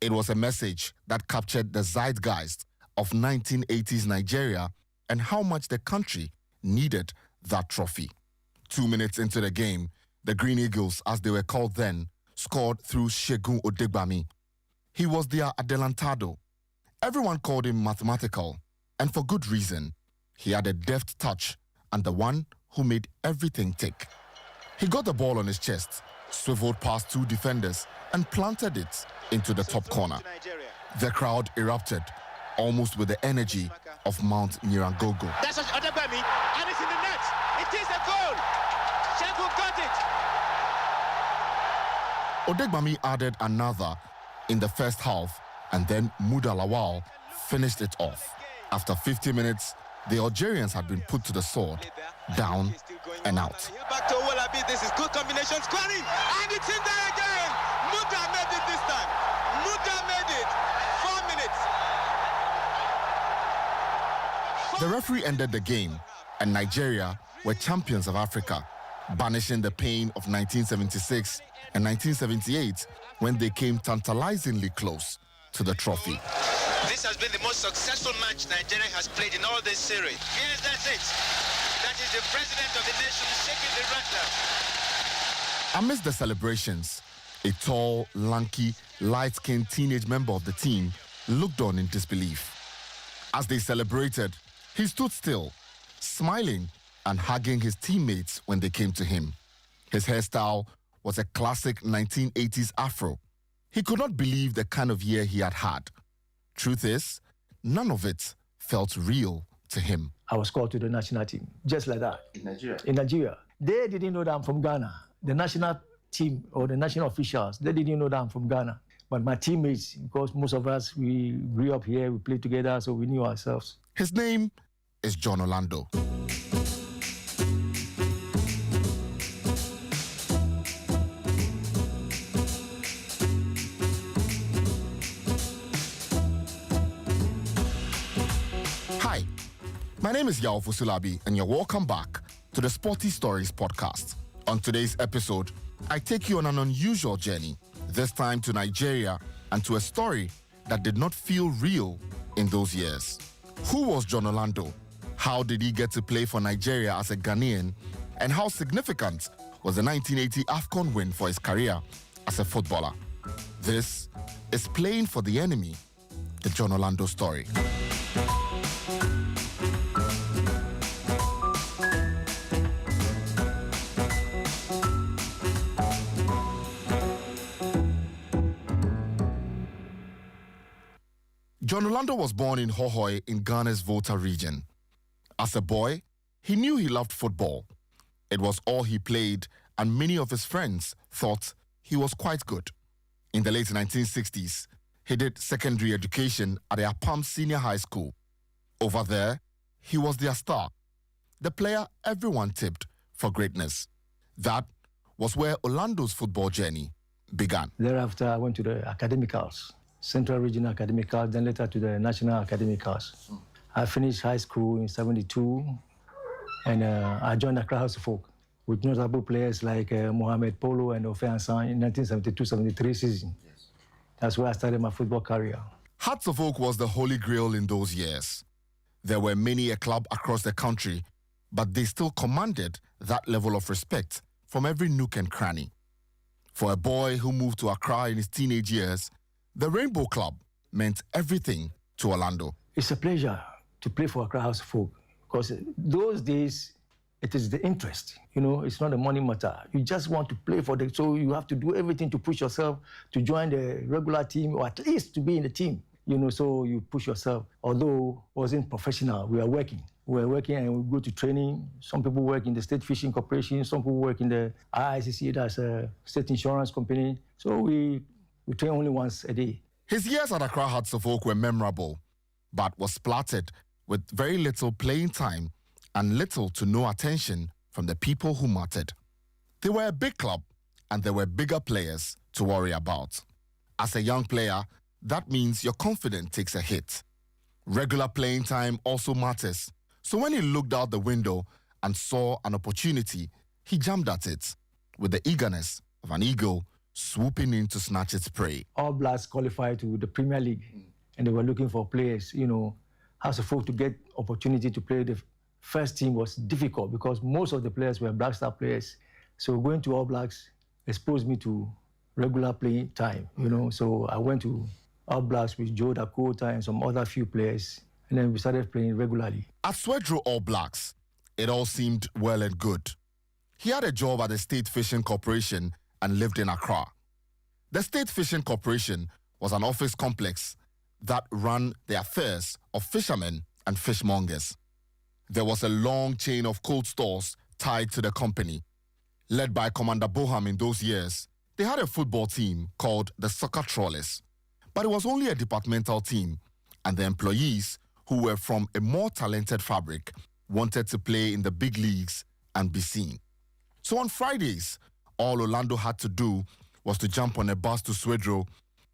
It was a message that captured the zeitgeist of 1980s Nigeria and how much the country needed that trophy. 2 minutes into the game, the Green Eagles, as they were called then, scored through Segun Odegbami. He was their adelantado. Everyone called him mathematical, and for good reason. He had a deft touch and the one who made everything tick. He got the ball on his chest, swiveled past two defenders, and planted it into the top corner. The crowd erupted, almost with the energy of Mount Nyiragongo. That's Odegbami, and it's in the net. It is a goal. Segun got it. Odegbami added another in the first half, and then Muda Lawal finished it off. After 50 minutes, the Algerians had been put to the sword, down and out. Back to Owolabi. This is good combination scoring, and it's in there again. Muda made it this time. Muda made it. 4 minutes. The referee ended the game, and Nigeria were champions of Africa, banishing the pain of 1976 and 1978 when they came tantalizingly close to the trophy. This has been the most successful match Nigeria has played in all this series. Yes, that's it. That is the president of the nation shaking the rattler. Amidst the celebrations, a tall, lanky, light-skinned teenage member of the team looked on in disbelief. As they celebrated, he stood still, smiling and hugging his teammates when they came to him. His hairstyle was a classic 1980s afro. He could not believe the kind of year he had had. Truth is, none of it felt real to him. I was called to the national team, just like that. In Nigeria? In Nigeria. They didn't know that I'm from Ghana. The national team or the national officials, they didn't know that I'm from Ghana. But my teammates, because most of us, we grew up here, we played together, so we knew ourselves. His name is John Orlando. Hi, my name is Yao Fusulabi, and you're welcome back to the Sporty Stories podcast. On today's episode, I take you on an unusual journey, this time to Nigeria and to a story that did not feel real in those years. Who was John Orlando? How did he get to play for Nigeria as a Ghanaian? And how significant was the 1980 AFCON win for his career as a footballer. This is Playing for the Enemy, the John Orlando story. John Orlando was born in Hohoe in Ghana's Volta region. As a boy, he knew he loved football. It was all he played, and many of his friends thought he was quite good. In the late 1960s, he did secondary education at the Apam Senior High School. Over there, he was their star, the player everyone tipped for greatness. That was where Orlando's football journey began. Thereafter, I went to the academicals, Central Regional Academicals, then later to the National Academicals. I finished high school in 72, and I joined Accra House of Folk with notable players like Mohamed Polo and Ofei in 1972-73 season. Yes. That's where I started my football career. Hearts of Oak was the holy grail in those years. There were many a club across the country, but they still commanded that level of respect from every nook and cranny. For a boy who moved to Accra in his teenage years, the Rainbow Club meant everything to Orlando. It's a pleasure to play for Accra House of Folk because those days, it is the interest. You know, it's not a money matter. You just want to play for so you have to do everything to push yourself to join the regular team or at least to be in the team. You know, so you push yourself. Although it wasn't professional, we were working. We were working and we go to training. Some people work in the State Fishing Corporation. Some people work in the IICC, that's a state insurance company. So we train only once a day. His years at Accra Hearts of Oak were memorable, but was splattered with very little playing time and little to no attention from the people who mattered. They were a big club, and there were bigger players to worry about. As a young player, that means your confidence takes a hit. Regular playing time also matters, so when he looked out the window and saw an opportunity, he jumped at it with the eagerness of an eagle swooping in to snatch its prey. All Blacks qualified to the Premier League, and they were looking for players. You know, House of Folk to get opportunity to play the first team was difficult because most of the players were Black Star players. So going to All Blacks exposed me to regular playing time, you know. So I went to All Blacks with Joe Dakota and some other few players, and then we started playing regularly. At Swedro All Blacks, it all seemed well and good. He had a job at the State Fishing Corporation and lived in Accra. The State Fishing Corporation was an office complex that ran the affairs of fishermen and fishmongers. There was a long chain of cold stores tied to the company. Led by Commander Boham in those years, they had a football team called the Soccer Trawlers. But it was only a departmental team, and the employees, who were from a more talented fabric, wanted to play in the big leagues and be seen. So on Fridays, all Orlando had to do was to jump on a bus to Swedro,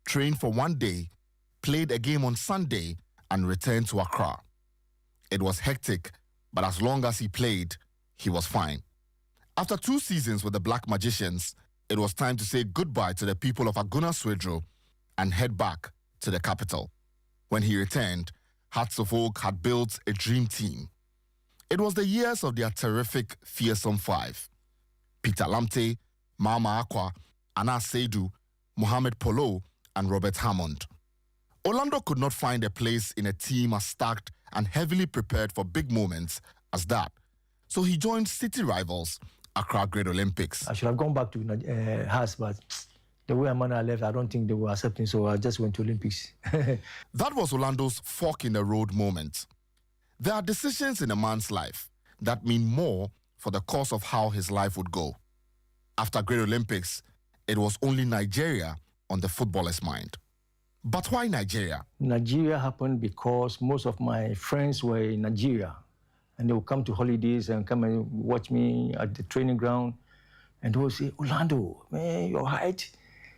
train for one day, played a game on Sunday, and return to Accra. It was hectic, but as long as he played, he was fine. After 2 seasons with the Black Magicians, it was time to say goodbye to the people of Aguna Swedro and head back to the capital. When he returned, Hearts of Oak had built a dream team. It was the years of their terrific fearsome five: Peter Lamte, Mama Aqua, Anas Seidu, Mohamed Polo, and Robert Hammond. Orlando could not find a place in a team as stacked and heavily prepared for big moments as that, so he joined city rivals Accra Great Olympics. I should have gone back to Hearts, but the way I left, I don't think they were accepting, so I just went to Olympics. That was Orlando's fork in the road moment. There are decisions in a man's life that mean more for the course of how his life would go. After Great Olympics, it was only Nigeria on the footballer's mind. But why Nigeria? Nigeria happened because most of my friends were in Nigeria, and they would come to holidays and come and watch me at the training ground, and they would say, Orlando, man, your height,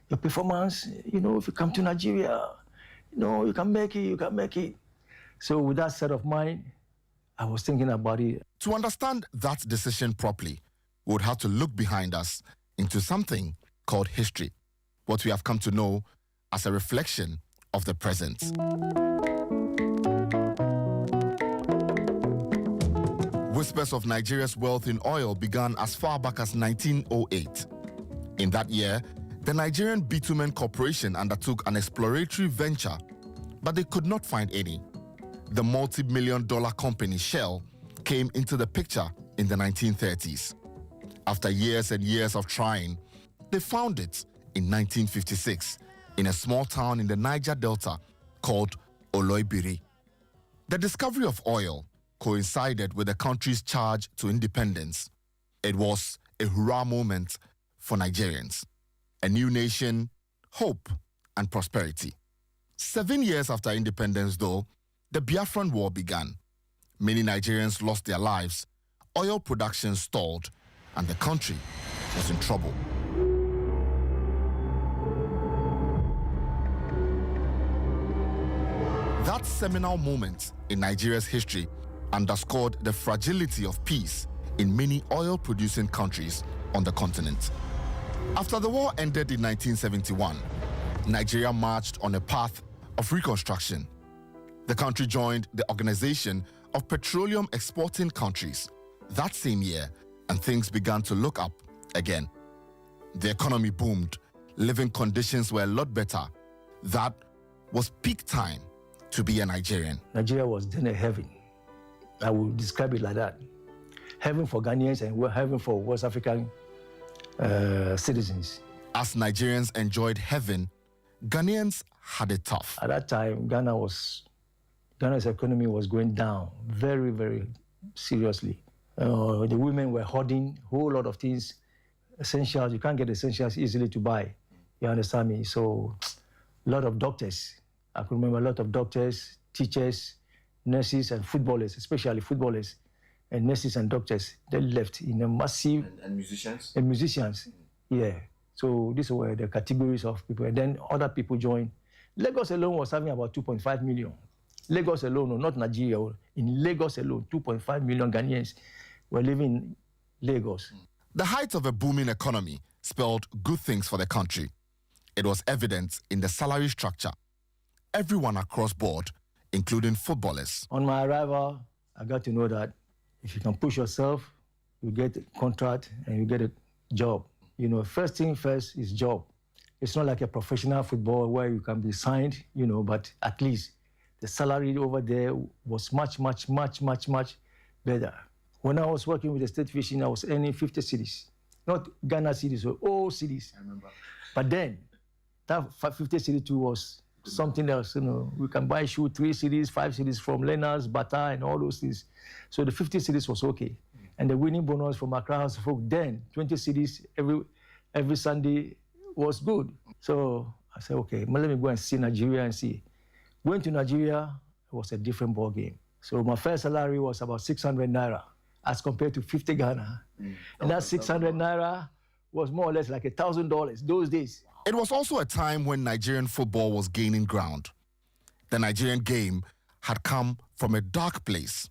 your performance, you know, if you come to Nigeria, you know, you can make it. So with that set of mind, I was thinking about it. To understand that decision properly, we would have to look behind us into something called history, what we have come to know as a reflection of the present. Whispers of Nigeria's wealth in oil began as far back as 1908. In that year, the Nigerian Bitumen Corporation undertook an exploratory venture, but they could not find any. The multi-million-dollar company Shell came into the picture in the 1930s. After years and years of trying, they found it in 1956 in a small town in the Niger Delta called Oloibiri. The discovery of oil coincided with the country's charge to independence. It was a hurrah moment for Nigerians. A new nation, hope, and prosperity. 7 years after independence, though, the Biafran War began. Many Nigerians lost their lives, oil production stalled, and the country was in trouble. That seminal moment in Nigeria's history underscored the fragility of peace in many oil-producing countries on the continent. After the war ended in 1971, Nigeria marched on a path of reconstruction. The country joined the Organization of Petroleum Exporting Countries that same year, and things began to look up again. The economy boomed, living conditions were a lot better. That was peak time to be a Nigerian. Nigeria was then a heaven. I would describe it like that. Heaven for Ghanaians and heaven for West African citizens. As Nigerians enjoyed heaven, Ghanaians had it tough. At that time, Ghana's economy was going down very, very seriously. The women were hoarding a whole lot of things, essentials. You can't get essentials easily to buy. You understand me? So, a lot of doctors. I can remember a lot of doctors, teachers, nurses, and footballers, especially footballers, and nurses and doctors. They left in a massive... And musicians? And musicians, yeah. So these were the categories of people. And then other people joined. Lagos alone was having about 2.5 million. Lagos alone, no, not Nigeria. In Lagos alone, 2.5 million Ghanaians were living in Lagos. The height of a booming economy spelled good things for the country. It was evident in the salary structure. Everyone across board, including footballers. On my arrival, I got to know that if you can push yourself, you get a contract and you get a job. You know, first thing first is job. It's not like a professional football where you can be signed, you know, but at least the salary over there was much better. When I was working with the state fishing, I was earning 50 cedis. Not Ghana cedis, or all cedis. I remember. But then, that 50 cedis too was something else, you know. We can buy shoe 3 cedis, 5 cedis from Lena's, Bata, and all those things. So the 50 cedis was okay. And the winning bonus from Accra House of Folk, then 20 cedis every Sunday was good. So I said, okay, let me go and see Nigeria and see. Going to Nigeria, it was a different ball game. So my first salary was about 600 naira as compared to 50 Ghana. And that 600 naira was more or less like $1,000 those days. It was also a time when Nigerian football was gaining ground. The Nigerian game had come from a dark place.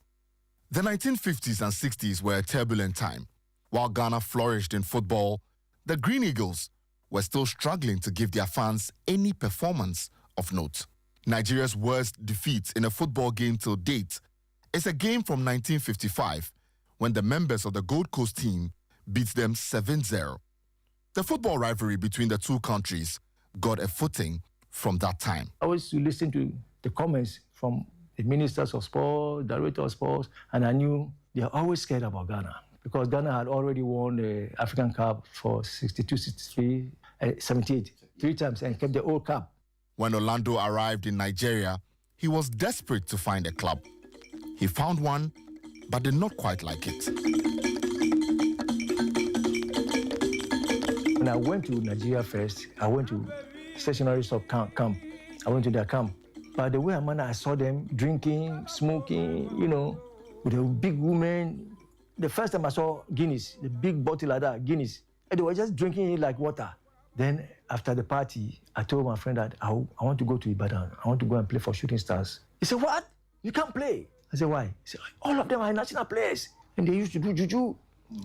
The 1950s and 60s were a turbulent time. While Ghana flourished in football, the Green Eagles were still struggling to give their fans any performance of note. Nigeria's worst defeat in a football game till date is a game from 1955 when the members of the Gold Coast team beat them 7-0. The football rivalry between the two countries got a footing from that time. I used to listen to the comments from the ministers of sport, director of sports, and I knew they are always scared about Ghana because Ghana had already won the African Cup for 62, 63, 78, 3 times and kept the old cup. When Orlando arrived in Nigeria, he was desperate to find a club. He found one, but did not quite like it. When I went to Nigeria first, I went to stationary shop camp. I went to their camp. By the way, I saw them drinking, smoking, you know, with a big woman. The first time I saw Guinness, the big bottle like that, Guinness, and they were just drinking it like water. Then after the party, I told my friend that I want to go to Ibadan. I want to go and play for Shooting Stars. He said, what? You can't play. I said, why? He said, all of them are national players. And they used to do juju.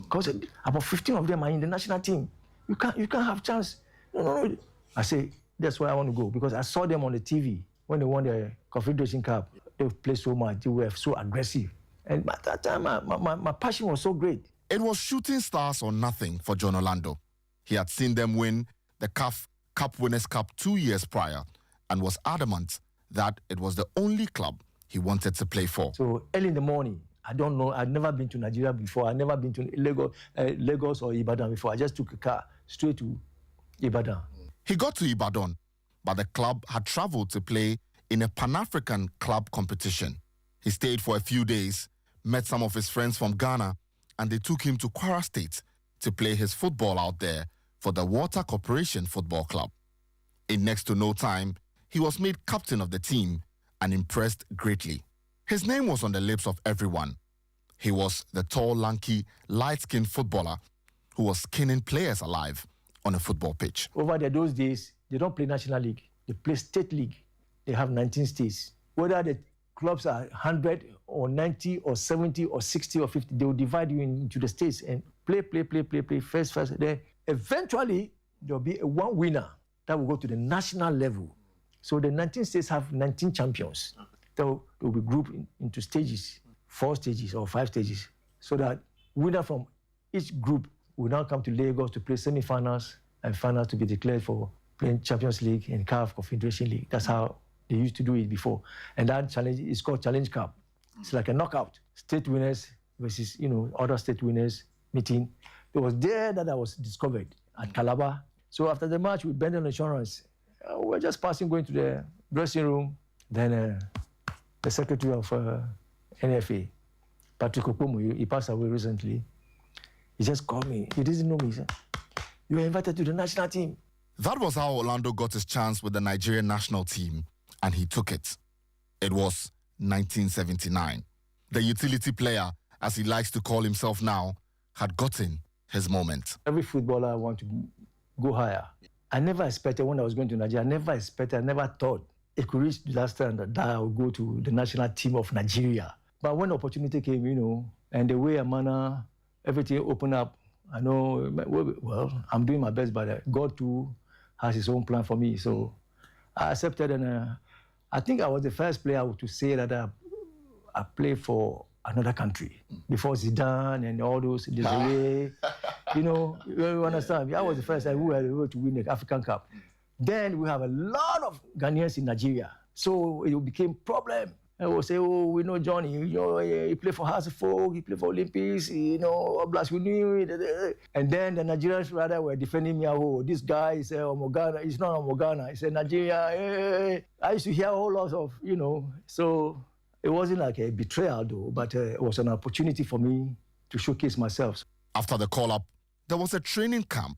Because about 15 of them are in the national team. You can't have chance. No. I say, that's why I want to go. Because I saw them on the TV when they won the Confederation Cup. They played so much. They were so aggressive. And at that time, my passion was so great. It was shooting stars or nothing for John Orlando. He had seen them win the CAF Cup Winners' Cup 2 years prior and was adamant that it was the only club he wanted to play for. So early in the morning, I don't know, I'd never been to Nigeria before. I'd never been to Lagos or Ibadan before. I just took a car straight to Ibadan. He got to Ibadan, but the club had traveled to play in a Pan-African club competition. He stayed for a few days, met some of his friends from Ghana, and they took him to Kwara State to play his football out there for the Water Corporation Football Club. In next to no time, he was made captain of the team and impressed greatly. His name was on the lips of everyone. He was the tall, lanky, light-skinned footballer who was skinning players alive on a football pitch. Over there, those days, they don't play National League. They play State League. They have 19 states. Whether the clubs are 100 or 90 or 70 or 60 or 50, they will divide you into the states and play, first. Then eventually, there will be one winner that will go to the national level. So the 19 states have 19 champions. They will be grouped into stages, 4 stages or 5 stages, so that winner from each group will now come to Lagos to play semi-finals and finals to be declared for playing Champions League and CAF Confederation League. That's how they used to do it before. And that challenge is called Challenge Cup. It's like a knockout. State winners versus, other state winners meeting. It was there that I was discovered at Calabar. So after the match with Bendel Insurance, we were just passing, going to the dressing room. Then the secretary of NFA, Patrick Opomo, he passed away recently. He just called me. He didn't know me. He said, "You were invited to the national team." That was how Orlando got his chance with the Nigerian national team, and he took it. It was 1979. The utility player, as he likes to call himself now, had gotten his moment. Every footballer wants to go higher. I never expected when I was going to Nigeria, I never thought it could reach that standard that I would go to the national team of Nigeria. But when the opportunity came, and the way and manner, everything opened up, I know, well, I'm doing my best, but God too has his own plan for me. So I accepted, and I think I was the first player to say that I play for another country. Before Zidane and all those, Desiree, you understand? I was the first who were able to win the African Cup. Then we have a lot of Ghanaians in Nigeria. So it became a problem. I will say, "Oh, we know Johnny, he played for Hasselhoff, he played for Olympics, Oblast, we knew it." And then the Nigerians rather were defending me, "Oh, this guy is Omogana, he's not Omogana, he's Nigeria." I used to hear a whole lot of, so it wasn't like a betrayal though, but it was an opportunity for me to showcase myself. After the call-up, there was a training camp.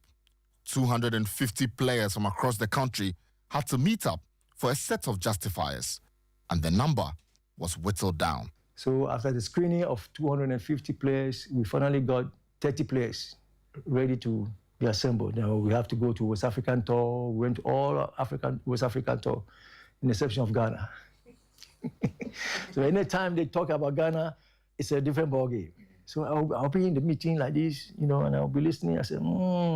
250 players from across the country had to meet up for a set of justifiers, and the number was whittled down. So after the screening of 250 players, we finally got 30 players ready to be assembled. Now we have to go to West African tour. We went to all West African tour, in the exception of Ghana. So anytime they talk about Ghana, it's a different ballgame. So I'll be in the meeting like this, and I'll be listening. I say,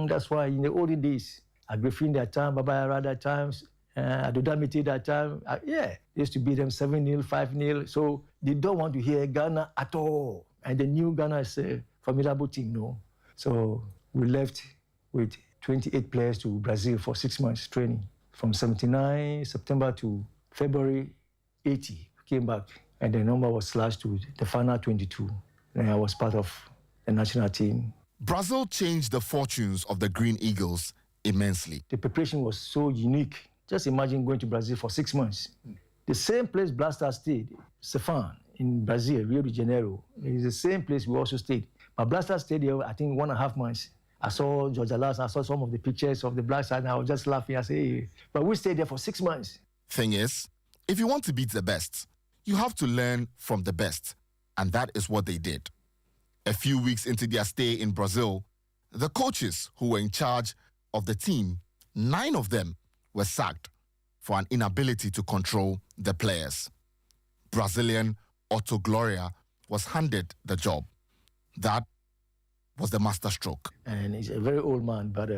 that's why in the olden days, Agrifin that time, Baba Yara that times, Adodamiti that time, they used to beat them 7-0, 5-0. So they don't want to hear Ghana at all. And the new Ghana is a formidable team, no? So we left with 28 players to Brazil for 6 months training. From 79 September to February 80, we came back. And the number was slashed to the final 22. And I was part of the national team. Brazil changed the fortunes of the Green Eagles immensely. The preparation was so unique. Just imagine going to Brazil for 6 months. The same place Blaster stayed, Stefan, in Brazil, Rio de Janeiro, is the same place we also stayed. But Blaster stayed there, I think, 1.5 months. I saw George Alas, I saw some of the pictures of the Blaster, and I was just laughing. I said, "Hey." But we stayed there for 6 months. Thing is, if you want to beat the best, you have to learn from the best. And that is what they did. A few weeks into their stay in Brazil, the coaches who were in charge of the team, 9 of them were sacked for an inability to control the players. Brazilian Otto Gloria was handed the job. That was the masterstroke. And he's a very old man, but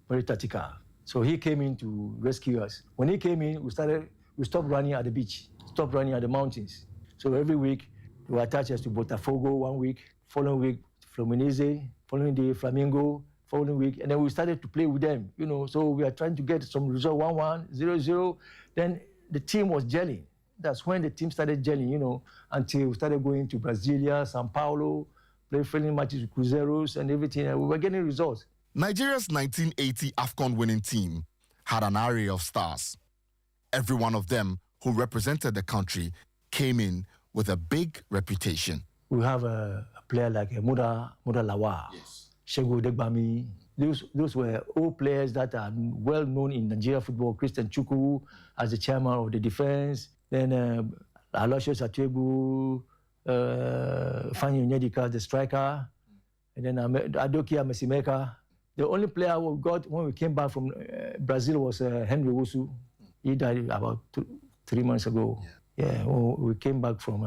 very tactical. So he came in to rescue us. When he came in, we stopped running at the beach, stopped running at the mountains. So every week, We attached us to Botafogo 1 week, following week Fluminense, following day Flamengo, following week, and then we started to play with them, so we are trying to get some result, 1-1, 0-0. Then the team was gelling. That's when the team started gelling, until we started going to Brasilia, Sao Paulo, play friendly matches with Cruzeiros and everything, and we were getting results. Nigeria's 1980 AFCON winning team had an array of stars. Every one of them who represented the country came in with a big reputation. We have a player like Muda Lawa, Shegu Degbami. Those were all players that are well known in Nigeria football. Christian Chukwu as the chairman of the defense. Then Aloysius Atuebu, Fanny Onyedika, the striker. And then Adokia Mesimeka. The only player we got when we came back from Brazil was Henry Wusu. He died about 3 months ago. Yeah, we came back from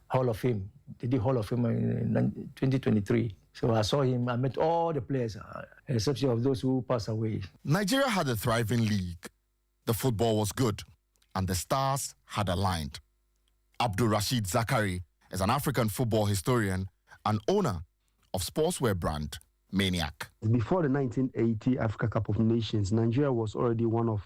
Hall of Fame. They did Hall of Fame in 2023. So I saw him, I met all the players, exception of those who passed away. Nigeria had a thriving league. The football was good, and the stars had aligned. Abdul Rashid Zakari is an African football historian and owner of sportswear brand Maniac. Before the 1980 Africa Cup of Nations, Nigeria was already one of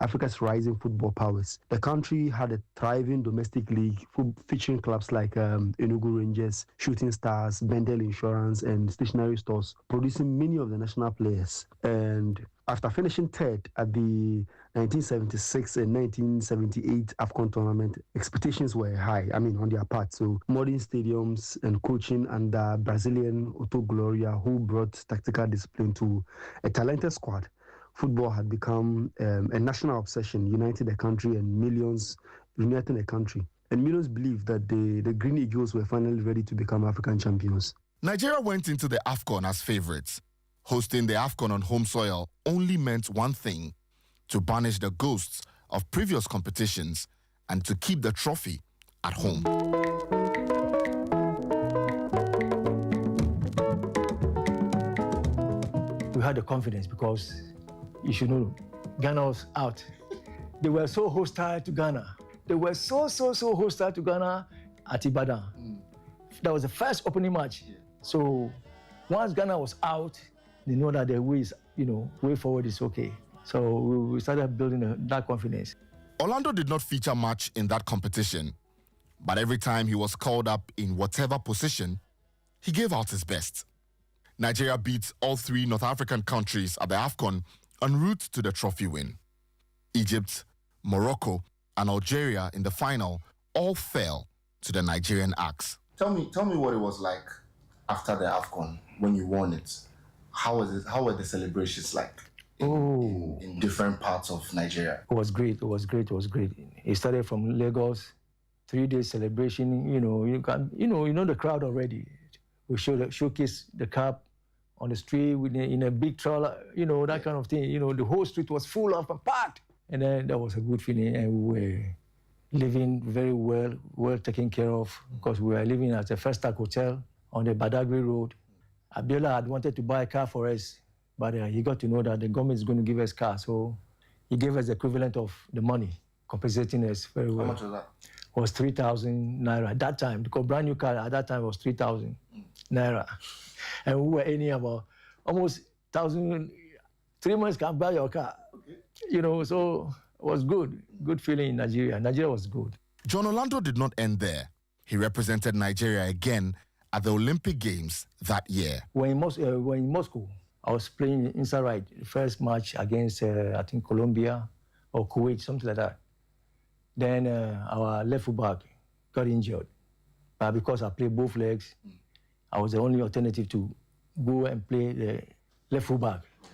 Africa's rising football powers. The country had a thriving domestic league featuring clubs like Enugu Rangers, Shooting Stars, Bendel Insurance, and stationery stores, producing many of the national players. And after finishing third at the 1976 and 1978 AFCON tournament, expectations were high, on their part. So modern stadiums and coaching under Brazilian Otto Gloria, who brought tactical discipline to a talented squad. Football had become a national obsession, uniting the country and millions, uniting the country. And millions believed that the Green Eagles were finally ready to become African champions. Nigeria went into the AFCON as favorites. Hosting the AFCON on home soil only meant one thing: to banish the ghosts of previous competitions and to keep the trophy at home. We had the confidence because, you should know, Ghana was out. They were so hostile to Ghana. They were so hostile to Ghana at Ibadan. That was the first opening match. So once Ghana was out, they know that the way forward is okay. So we started building that confidence. Orlando did not feature much in that competition, but every time he was called up in whatever position, he gave out his best. Nigeria beat all three North African countries at the AFCON en route to the trophy win. Egypt, Morocco, and Algeria in the final all fell to the Nigerian axe. Tell me what it was like after the AFCON when you won it. How was it? How were the celebrations like in different parts of Nigeria? It was great. It started from Lagos, 3-day celebration. You know the crowd already. We showcase the cup on the street in a big trawler, that kind of thing. The whole street was full of packed, and then that was a good feeling. And we were living very well taken care of, because we were living at the First Stack Hotel on the Badagry Road. Abiola had wanted to buy a car for us, but he got to know that the government is going to give us car, so he gave us the equivalent of the money, compensating us very well. How much was that? It was 3,000 naira at that time, because brand new car at that time was 3,000 naira. And we were earning about almost 1,000, 3 months can buy your car. Okay. So it was good feeling in Nigeria. Nigeria was good. John Orlando did not end there. He represented Nigeria again at the Olympic Games that year. When in Moscow, I was playing inside right, the first match against, I think, Colombia or Kuwait, something like that. Then our left full back got injured. But because I played both legs, I was the only alternative to go and play the left full back. Yeah.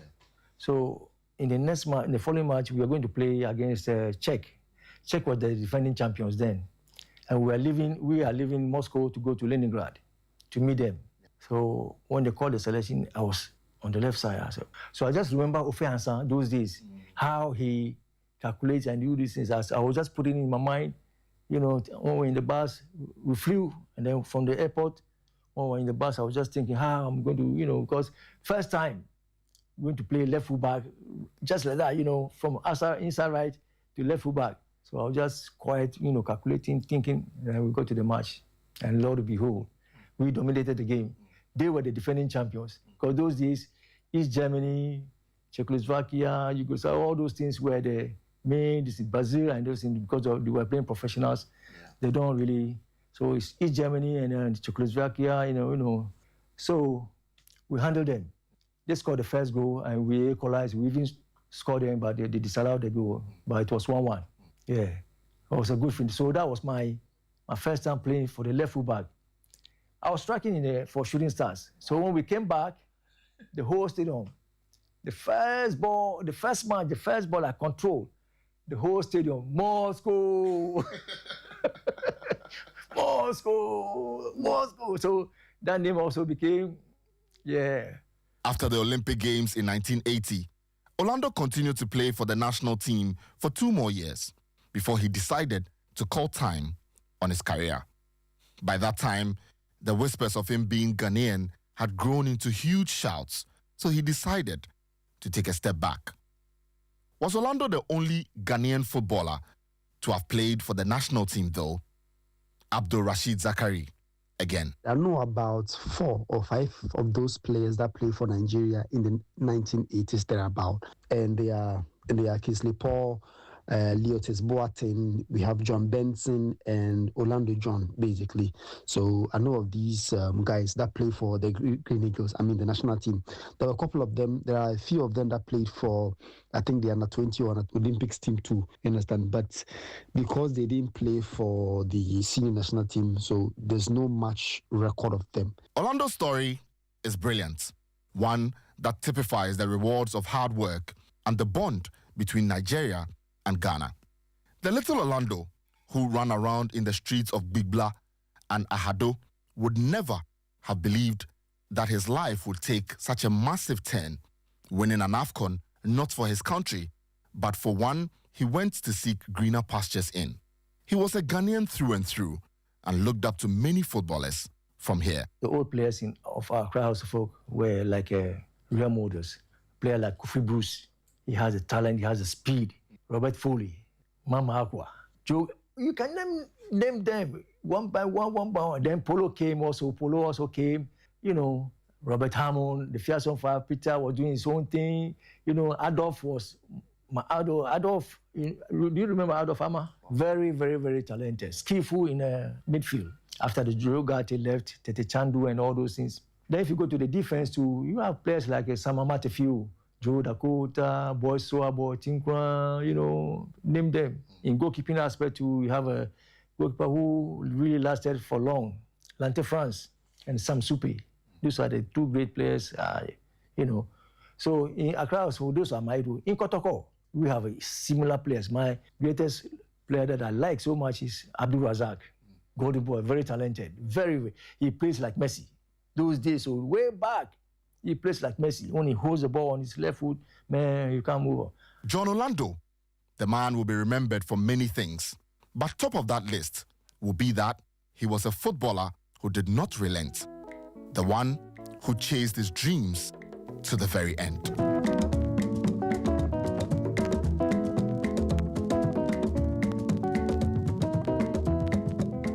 So in the next match, in the following match, we were going to play against Czech. Czech was the defending champions then. And we are leaving Moscow to go to Leningrad to meet them. So when they called the selection, I was on the left side. So I just remember Ofei Hansan those days, how he calculates and do these things. I was just putting in my mind, when we were in the bus, we flew, and then from the airport, when we were in the bus, I was just thinking how I'm going to, because first time, going to play left full back, just like that, from inside right to left full back. So I was just quiet, calculating, thinking, and then we go to the match. And Lord behold, we dominated the game. They were the defending champions. Because those days, East Germany, Czechoslovakia, Yugoslavia, all those things were the main, this is Brazil and those things, because they were playing professionals. They don't really, so it's East Germany and Czechoslovakia, you know. So we handled them. They scored the first goal and we equalized. We even scored them, but they disallowed the goal. But it was 1-1. Yeah, it was a good finish. So that was my first time playing for the left full back. I was striking for Shooting Stars. So when we came back, the whole stadium, the first ball I controlled, the whole stadium, Moscow, Moscow. So that name also became, After the Olympic Games in 1980, Orlando continued to play for the national team for 2 more years before he decided to call time on his career. By that time, the whispers of him being Ghanaian had grown into huge shouts, so he decided to take a step back. Was Orlando the only Ghanaian footballer to have played for the national team, though? Abdul Rashid Zakari, again. I know about 4 or 5 of those players that played for Nigeria in the 1980s thereabout. And they are Kingsley Paul, Leotis Boateng, we have John Benson and Orlando John, basically. So I know of these guys that play for the Green Eagles, the national team. There are a couple of them, there are a few of them that played for, I think the under-20 or Olympics team too, you understand? But because they didn't play for the senior national team, so there's no much record of them. Orlando's story is brilliant. One that typifies the rewards of hard work and the bond between Nigeria and Ghana. The little Orlando, who ran around in the streets of Bigla and Ahado, would never have believed that his life would take such a massive turn, winning an AFCON not for his country, but for one he went to seek greener pastures in. He was a Ghanaian through and through and looked up to many footballers from here. The old players of our House of Folk were like real models. A player like Kofi Bruce, he has the talent, he has the speed. Robert Foley, Mama Aqua, Joe, you can name them one by one. Then Polo also came, Robert Hammond, the Fierce on Fire, Peter was doing his own thing. Adolf was, Adolf, do you remember Adolf Hammer? Very, very, very talented, skillful in midfield. After the Jurogate left, Tete Chandu and all those things. Then if you go to the defense too, you have players like Samama Tefiu, Joe Dakota, Boy Soabo, Tinkwa, name them. In goalkeeping aspect, you have a goalkeeper who really lasted for long, Lante France and Sam Supi. Those are the 2 great players, So in Accra, so those are my idol. In Kotoko, we have similar players. My greatest player that I like so much is Abdul Razak, golden boy, very talented, he plays like Messi. Those days, so way back, he plays like Messi. When he holds the ball on his left foot, man, you can't move on. John Orlando, the man will be remembered for many things. But top of that list will be that he was a footballer who did not relent. The one who chased his dreams to the very end.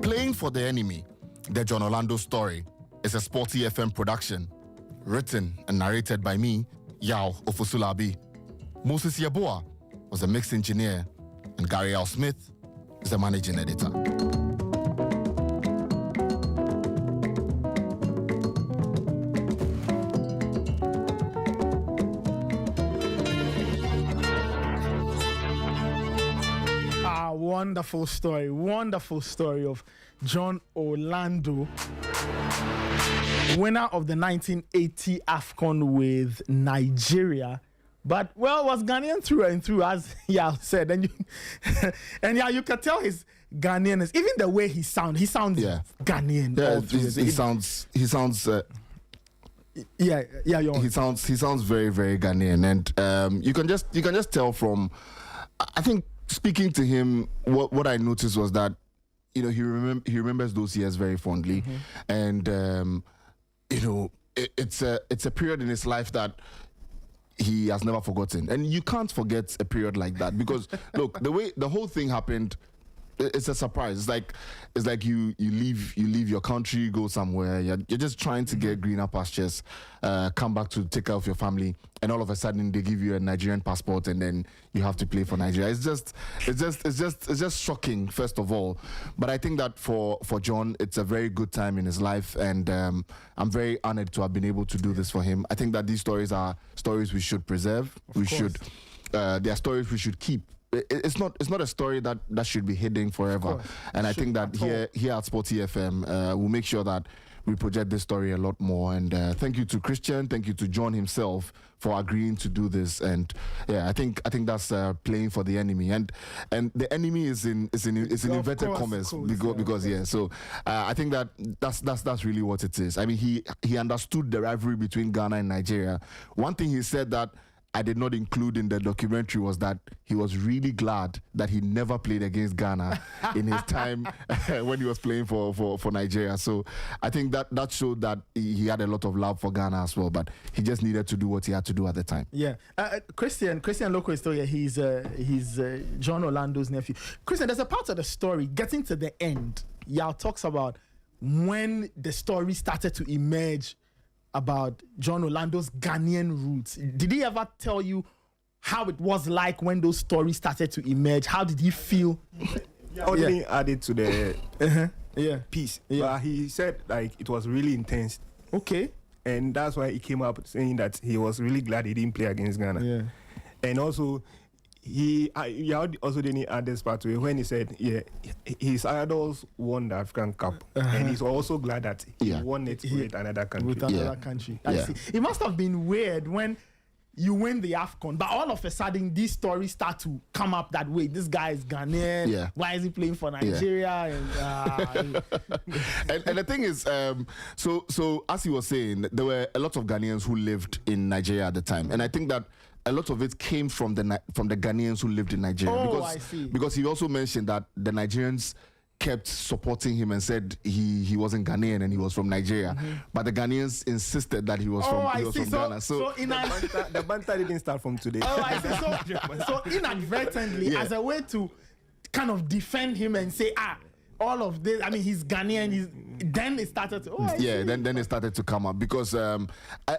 Playing for the Enemy, the John Orlando story, is a Sporty FM production. Written and narrated by me, Yao Ofusulabi. Moses Yaboa was the mix engineer, and Gary L. Smith is the managing editor. Wonderful story of John Orlando, winner of the 1980 AFCON with Nigeria, but was Ghanaian through and through, as Yao said, and you can tell his Ghanaianness, even the way he sounds Ghanaian. He sounds very, very Ghanaian, and you can just tell from, I think, speaking to him, what I noticed was that, he remembers those years very fondly, and it's a period in his life that he has never forgotten, and you can't forget a period like that because look, the way the whole thing happened, it's a surprise. It's like you leave your country, go somewhere. You're just trying to get greener pastures, come back to take care of your family, and all of a sudden they give you a Nigerian passport, and then you have to play for Nigeria. It's just shocking, first of all. But I think that for John, it's a very good time in his life, and I'm very honored to have been able to do this for him. I think that these stories are stories we should preserve. They are stories we should keep. It's not a story that should be hidden forever. And I think that here at Sporty FM, we'll make sure that we project this story a lot more. And thank you to Christian, thank you to John himself for agreeing to do this. And yeah, I think that's playing for the enemy. And the enemy is in inverted commas because yeah. So I think that's really what it is. I mean, he understood the rivalry between Ghana and Nigeria. One thing he said that I did not include in the documentary was that he was really glad that he never played against Ghana in his time when he was playing for Nigeria. So I think that showed that he had a lot of love for Ghana as well, but he just needed to do what he had to do at the time. Yeah. Christian Loco is still here. He's John Orlando's nephew. Christian, there's a part of the story, getting to the end, Yao talks about when the story started to emerge about John Orlando's Ghanaian roots. Did he ever tell you how it was like when those stories started to emerge? How did he feel? Only added to the piece. But he said like it was really intense. Okay. And that's why he came up saying that he was really glad he didn't play against Ghana. Yeah. And also he also didn't add this part to it when he said, his idols won the African Cup, and he's also glad that he won it with another country. I see. It must have been weird when you win the AFCON, but all of a sudden these stories start to come up that way. This guy is Ghanaian. Yeah. Why is he playing for Nigeria? And the thing is, so as he was saying, there were a lot of Ghanaians who lived in Nigeria at the time, and I think that a lot of it came from the Ghanaians who lived in Nigeria. Because he also mentioned that the Nigerians kept supporting him and said he wasn't Ghanaian and he was from Nigeria. But the Ghanaians insisted that he was from Ghana. So the banter didn't start from today. So inadvertently, as a way to kind of defend him and say, all of this, I mean, he's Ghanaian. Then it started to, then it started to come up because, and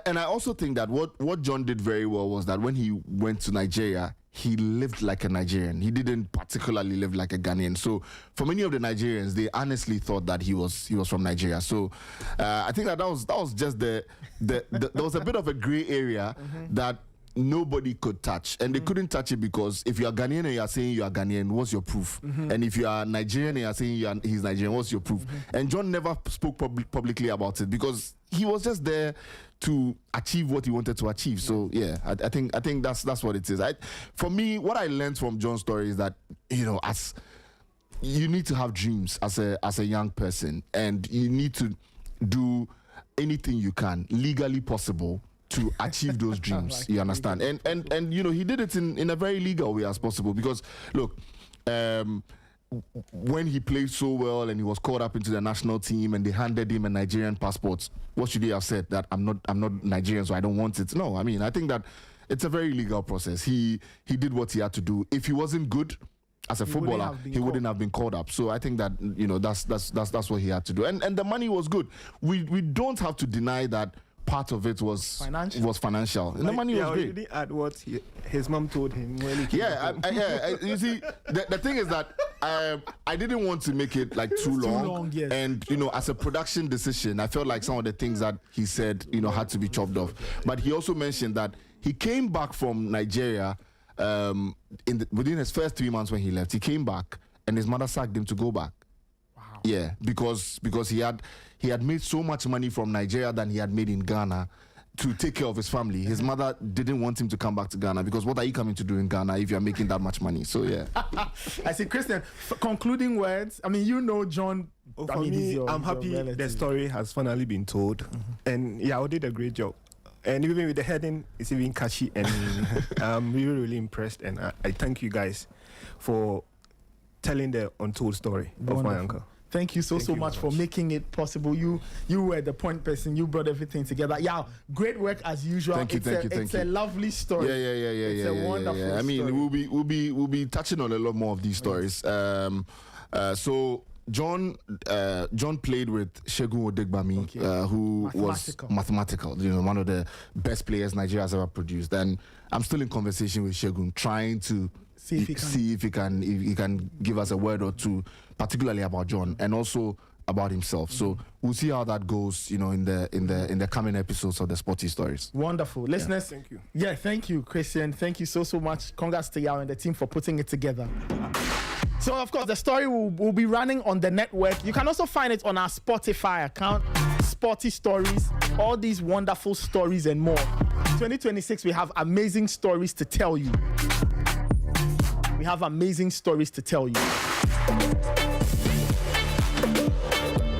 I also think that what John did very well was that when he went to Nigeria, he lived like a Nigerian. He didn't particularly live like a Ghanaian. So for many of the Nigerians, they honestly thought that he was from Nigeria. So I think that was just there was a bit of a gray area that nobody could touch, and they couldn't touch it because if you are Ghanaian and you are saying you are Ghanaian, what's your proof? And if you are Nigerian and you are saying he's Nigerian, what's your proof? And John never spoke publicly about it because he was just there to achieve what he wanted to achieve. So yeah, I think that's what it is. For me, what I learned from John's story is that as you need to have dreams as a young person, and you need to do anything you can legally possible to achieve those dreams. You understand? And he did it in a very legal way as possible because look, when he played so well and he was called up into the national team and they handed him a Nigerian passport, what should he have said? That I'm not Nigerian, so I don't want it? No, I mean, I think that it's a very legal process. He did what he had to do. If he wasn't good as a footballer, he wouldn't have been called up. So I think that that's what he had to do. And the money was good. We don't have to deny that part of it was financial. And the money was great. He didn't add what his mom told him when he came. You see, the thing is that I didn't want to make it like too long. Yes. And as a production decision, I felt like some of the things that he said had to be chopped off. But he also mentioned that he came back from Nigeria within his first 3 months when he left. He came back and his mother sacked him to go back. Wow. Yeah, because he had made so much money from Nigeria than he had made in Ghana to take care of his family. His mother didn't want him to come back to Ghana because what are you coming to do in Ghana if you're making that much money? So yeah. I see. Christian, concluding words. I mean, John. For me, I'm happy the story has finally been told, and Yao did a great job. And even with the heading, it's even catchy, and I'm really, really impressed. And I thank you guys for telling the untold story of my uncle. Thank you so much for making it possible. You were the point person. You brought everything together. Yeah, great work as usual. Thank you. It's a lovely story. Yeah. It's a wonderful story. I mean, we'll be touching on a lot more of these stories. So John played with Segun Odegbami, who was mathematical. You know, one of the best players Nigeria has ever produced. And I'm still in conversation with Segun, trying to see if he can give us a word or two, particularly about John and also about himself. So we'll see how that goes, you know, in the coming episodes of the Sporty Stories. Wonderful. Listeners, Thank you. Yeah, thank you, Christian. Thank you so much. Congrats to y'all and the team for putting it together. So, of course, the story will be running on the network. You can also find it on our Spotify account, Sporty Stories, all these wonderful stories and more. 2026, we have amazing stories to tell you. We have amazing stories to tell you.